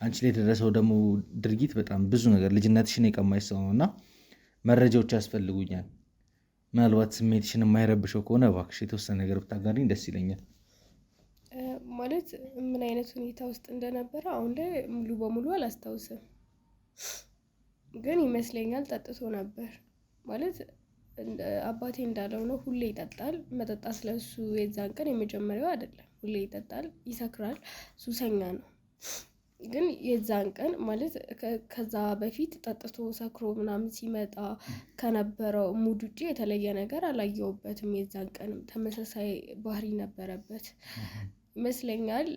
አንቺ ላይ የደረሰው ደግሞ ድርጊት በጣም ብዙ ነገር ልጅነትሽን የቀማሽ ሰው ነው እና መረጃዎች ያስፈልጉኛል። ምናልባት ስሜትሽን የማይረብሸው ከሆነ እባክሽ የተወሰነ ነገር ብታጋሪኝ ደስ ይለኛል።
ማለት ምን አይነት ሁኔታ ውስጥ እንደነበረ አሁን ላይ ሙሉ በሙሉ አላስታውስም፣ ግን ይመስለኛል ጠጥቶ ነበር። ማለት አባቴ እንዳለው ነው፣ ሁሌ ይጠጣል። መጠጣት ስለሱ የዛን ቀን የመጀመሪያው አይደለም። ሁሌ ይጠጣል፣ ይሰክራል፣ ሱሰኛ ነው። ግን የዛን ቀን ማለት ከዛ በፊት ጠጥቶ ሰክሮ ምናምን ሲመጣ ከነበረው ሙድ ውጪ የተለየ ነገር አላየውበትም። የዛን ቀንም ተመሳሳይ ባህሪ ነበረበት ይመስለኛል።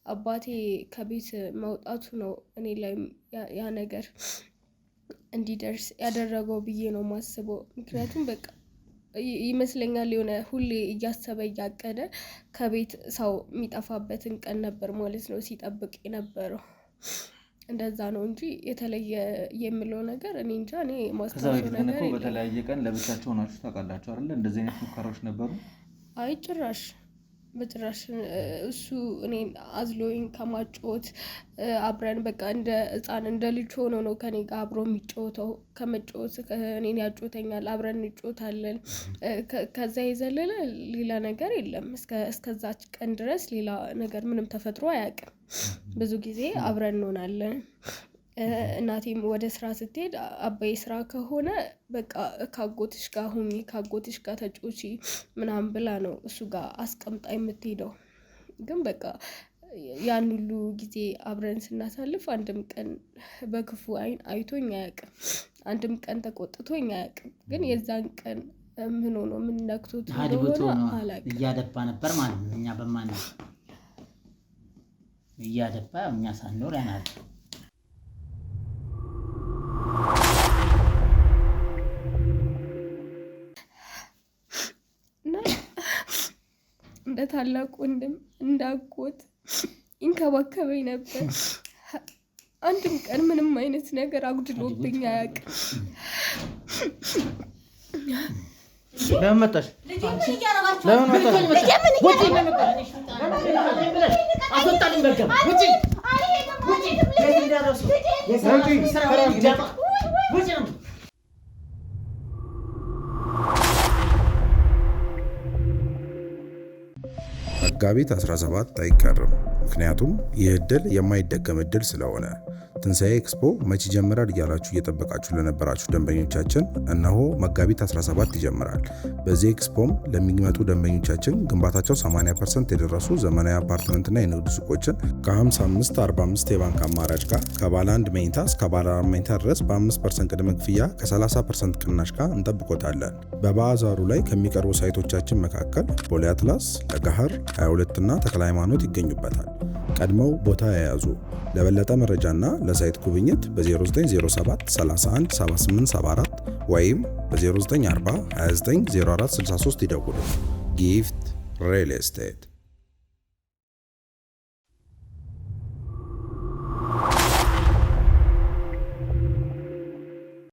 አባቴ ከቤት መውጣቱ ነው እኔ ላይ ያ ነገር እንዲደርስ ያደረገው ብዬ ነው ማስበው። ምክንያቱም በቃ ይመስለኛል የሆነ ሁሌ እያሰበ እያቀደ ከቤት ሰው የሚጠፋበትን ቀን ነበር ማለት ነው ሲጠብቅ የነበረው። እንደዛ ነው እንጂ የተለየ የምለው ነገር እኔ እንጃ። እኔ ማስታወሻ ነገር
በተለያየ ቀን ለብቻቸው ሆናችሁ ታውቃላችሁ አይደል? እንደዚህ አይነት ሙከራዎች ነበሩ?
አይ ጭራሽ በጭራሽ። እሱ እኔን አዝሎኝ ከማጫወት አብረን በቃ እንደ ሕፃን እንደ ልጅ ሆኖ ነው ከኔ ጋር አብሮ የሚጫወተው። ከመጫወት እኔን ያጫወተኛል፣ አብረን እንጫወታለን። ከዛ የዘለለ ሌላ ነገር የለም። እስከዛች ቀን ድረስ ሌላ ነገር ምንም ተፈጥሮ አያውቅም። ብዙ ጊዜ አብረን እንሆናለን። እናቴም ወደ ስራ ስትሄድ አባዬ ስራ ከሆነ በቃ ካጎትሽ ጋር ሁኚ፣ ካጎትሽ ጋር ተጫውቺ ምናምን ብላ ነው እሱ ጋር አስቀምጣ የምትሄደው። ግን በቃ ያን ሁሉ ጊዜ አብረን ስናሳልፍ አንድም ቀን በክፉ አይን አይቶኝ አያውቅም። አንድም ቀን ተቆጥቶኝ አያውቅም። ግን የዛን ቀን ምን ሆኖ ምን ነክቶት እንደሆነ አላውቅም።
እያደባ ነበር ማለት ነው። እኛ በማን እያደባ እኛ ሳንኖር ያናል።
እንደ ታላቅ ወንድም እንዳጎት ይንከባከበኝ ነበር። አንድም ቀን ምንም አይነት ነገር አጉድሎብኝ አያውቅም።
ለምን መጣሽ? ለምን መጣሽ?
መጋቢት 17 አይቀርም። ምክንያቱም ይህ እድል የማይደገም እድል ስለሆነ። ትንሣኤ ኤክስፖ መቼ ይጀምራል እያላችሁ እየጠበቃችሁ ለነበራችሁ ደንበኞቻችን እነሆ መጋቢት 17 ይጀምራል። በዚህ ኤክስፖም ለሚመጡ ደንበኞቻችን ግንባታቸው 80% የደረሱ ዘመናዊ አፓርትመንትና የንግድ ሱቆችን ከ55-45 የባንክ አማራጭ ጋር ከባለ 1 መኝታ እስከ ባለ 4 መኝታ ድረስ በ5% ቅድመ ክፍያ ከ30% ቅናሽ ጋር እንጠብቆታለን። በባዛሩ ላይ ከሚቀርቡ ሳይቶቻችን መካከል ቦሌ አትላስ፣ ለገሃር 22 እና ተክለ ሃይማኖት ይገኙበታል። ቀድመው ቦታ የያዙ። ለበለጠ መረጃና ለሳይት ጉብኝት በ0907 31 7874 ወይም በ0940 29 04 63 ይደውሉ። ጊፍት ሪል ስቴት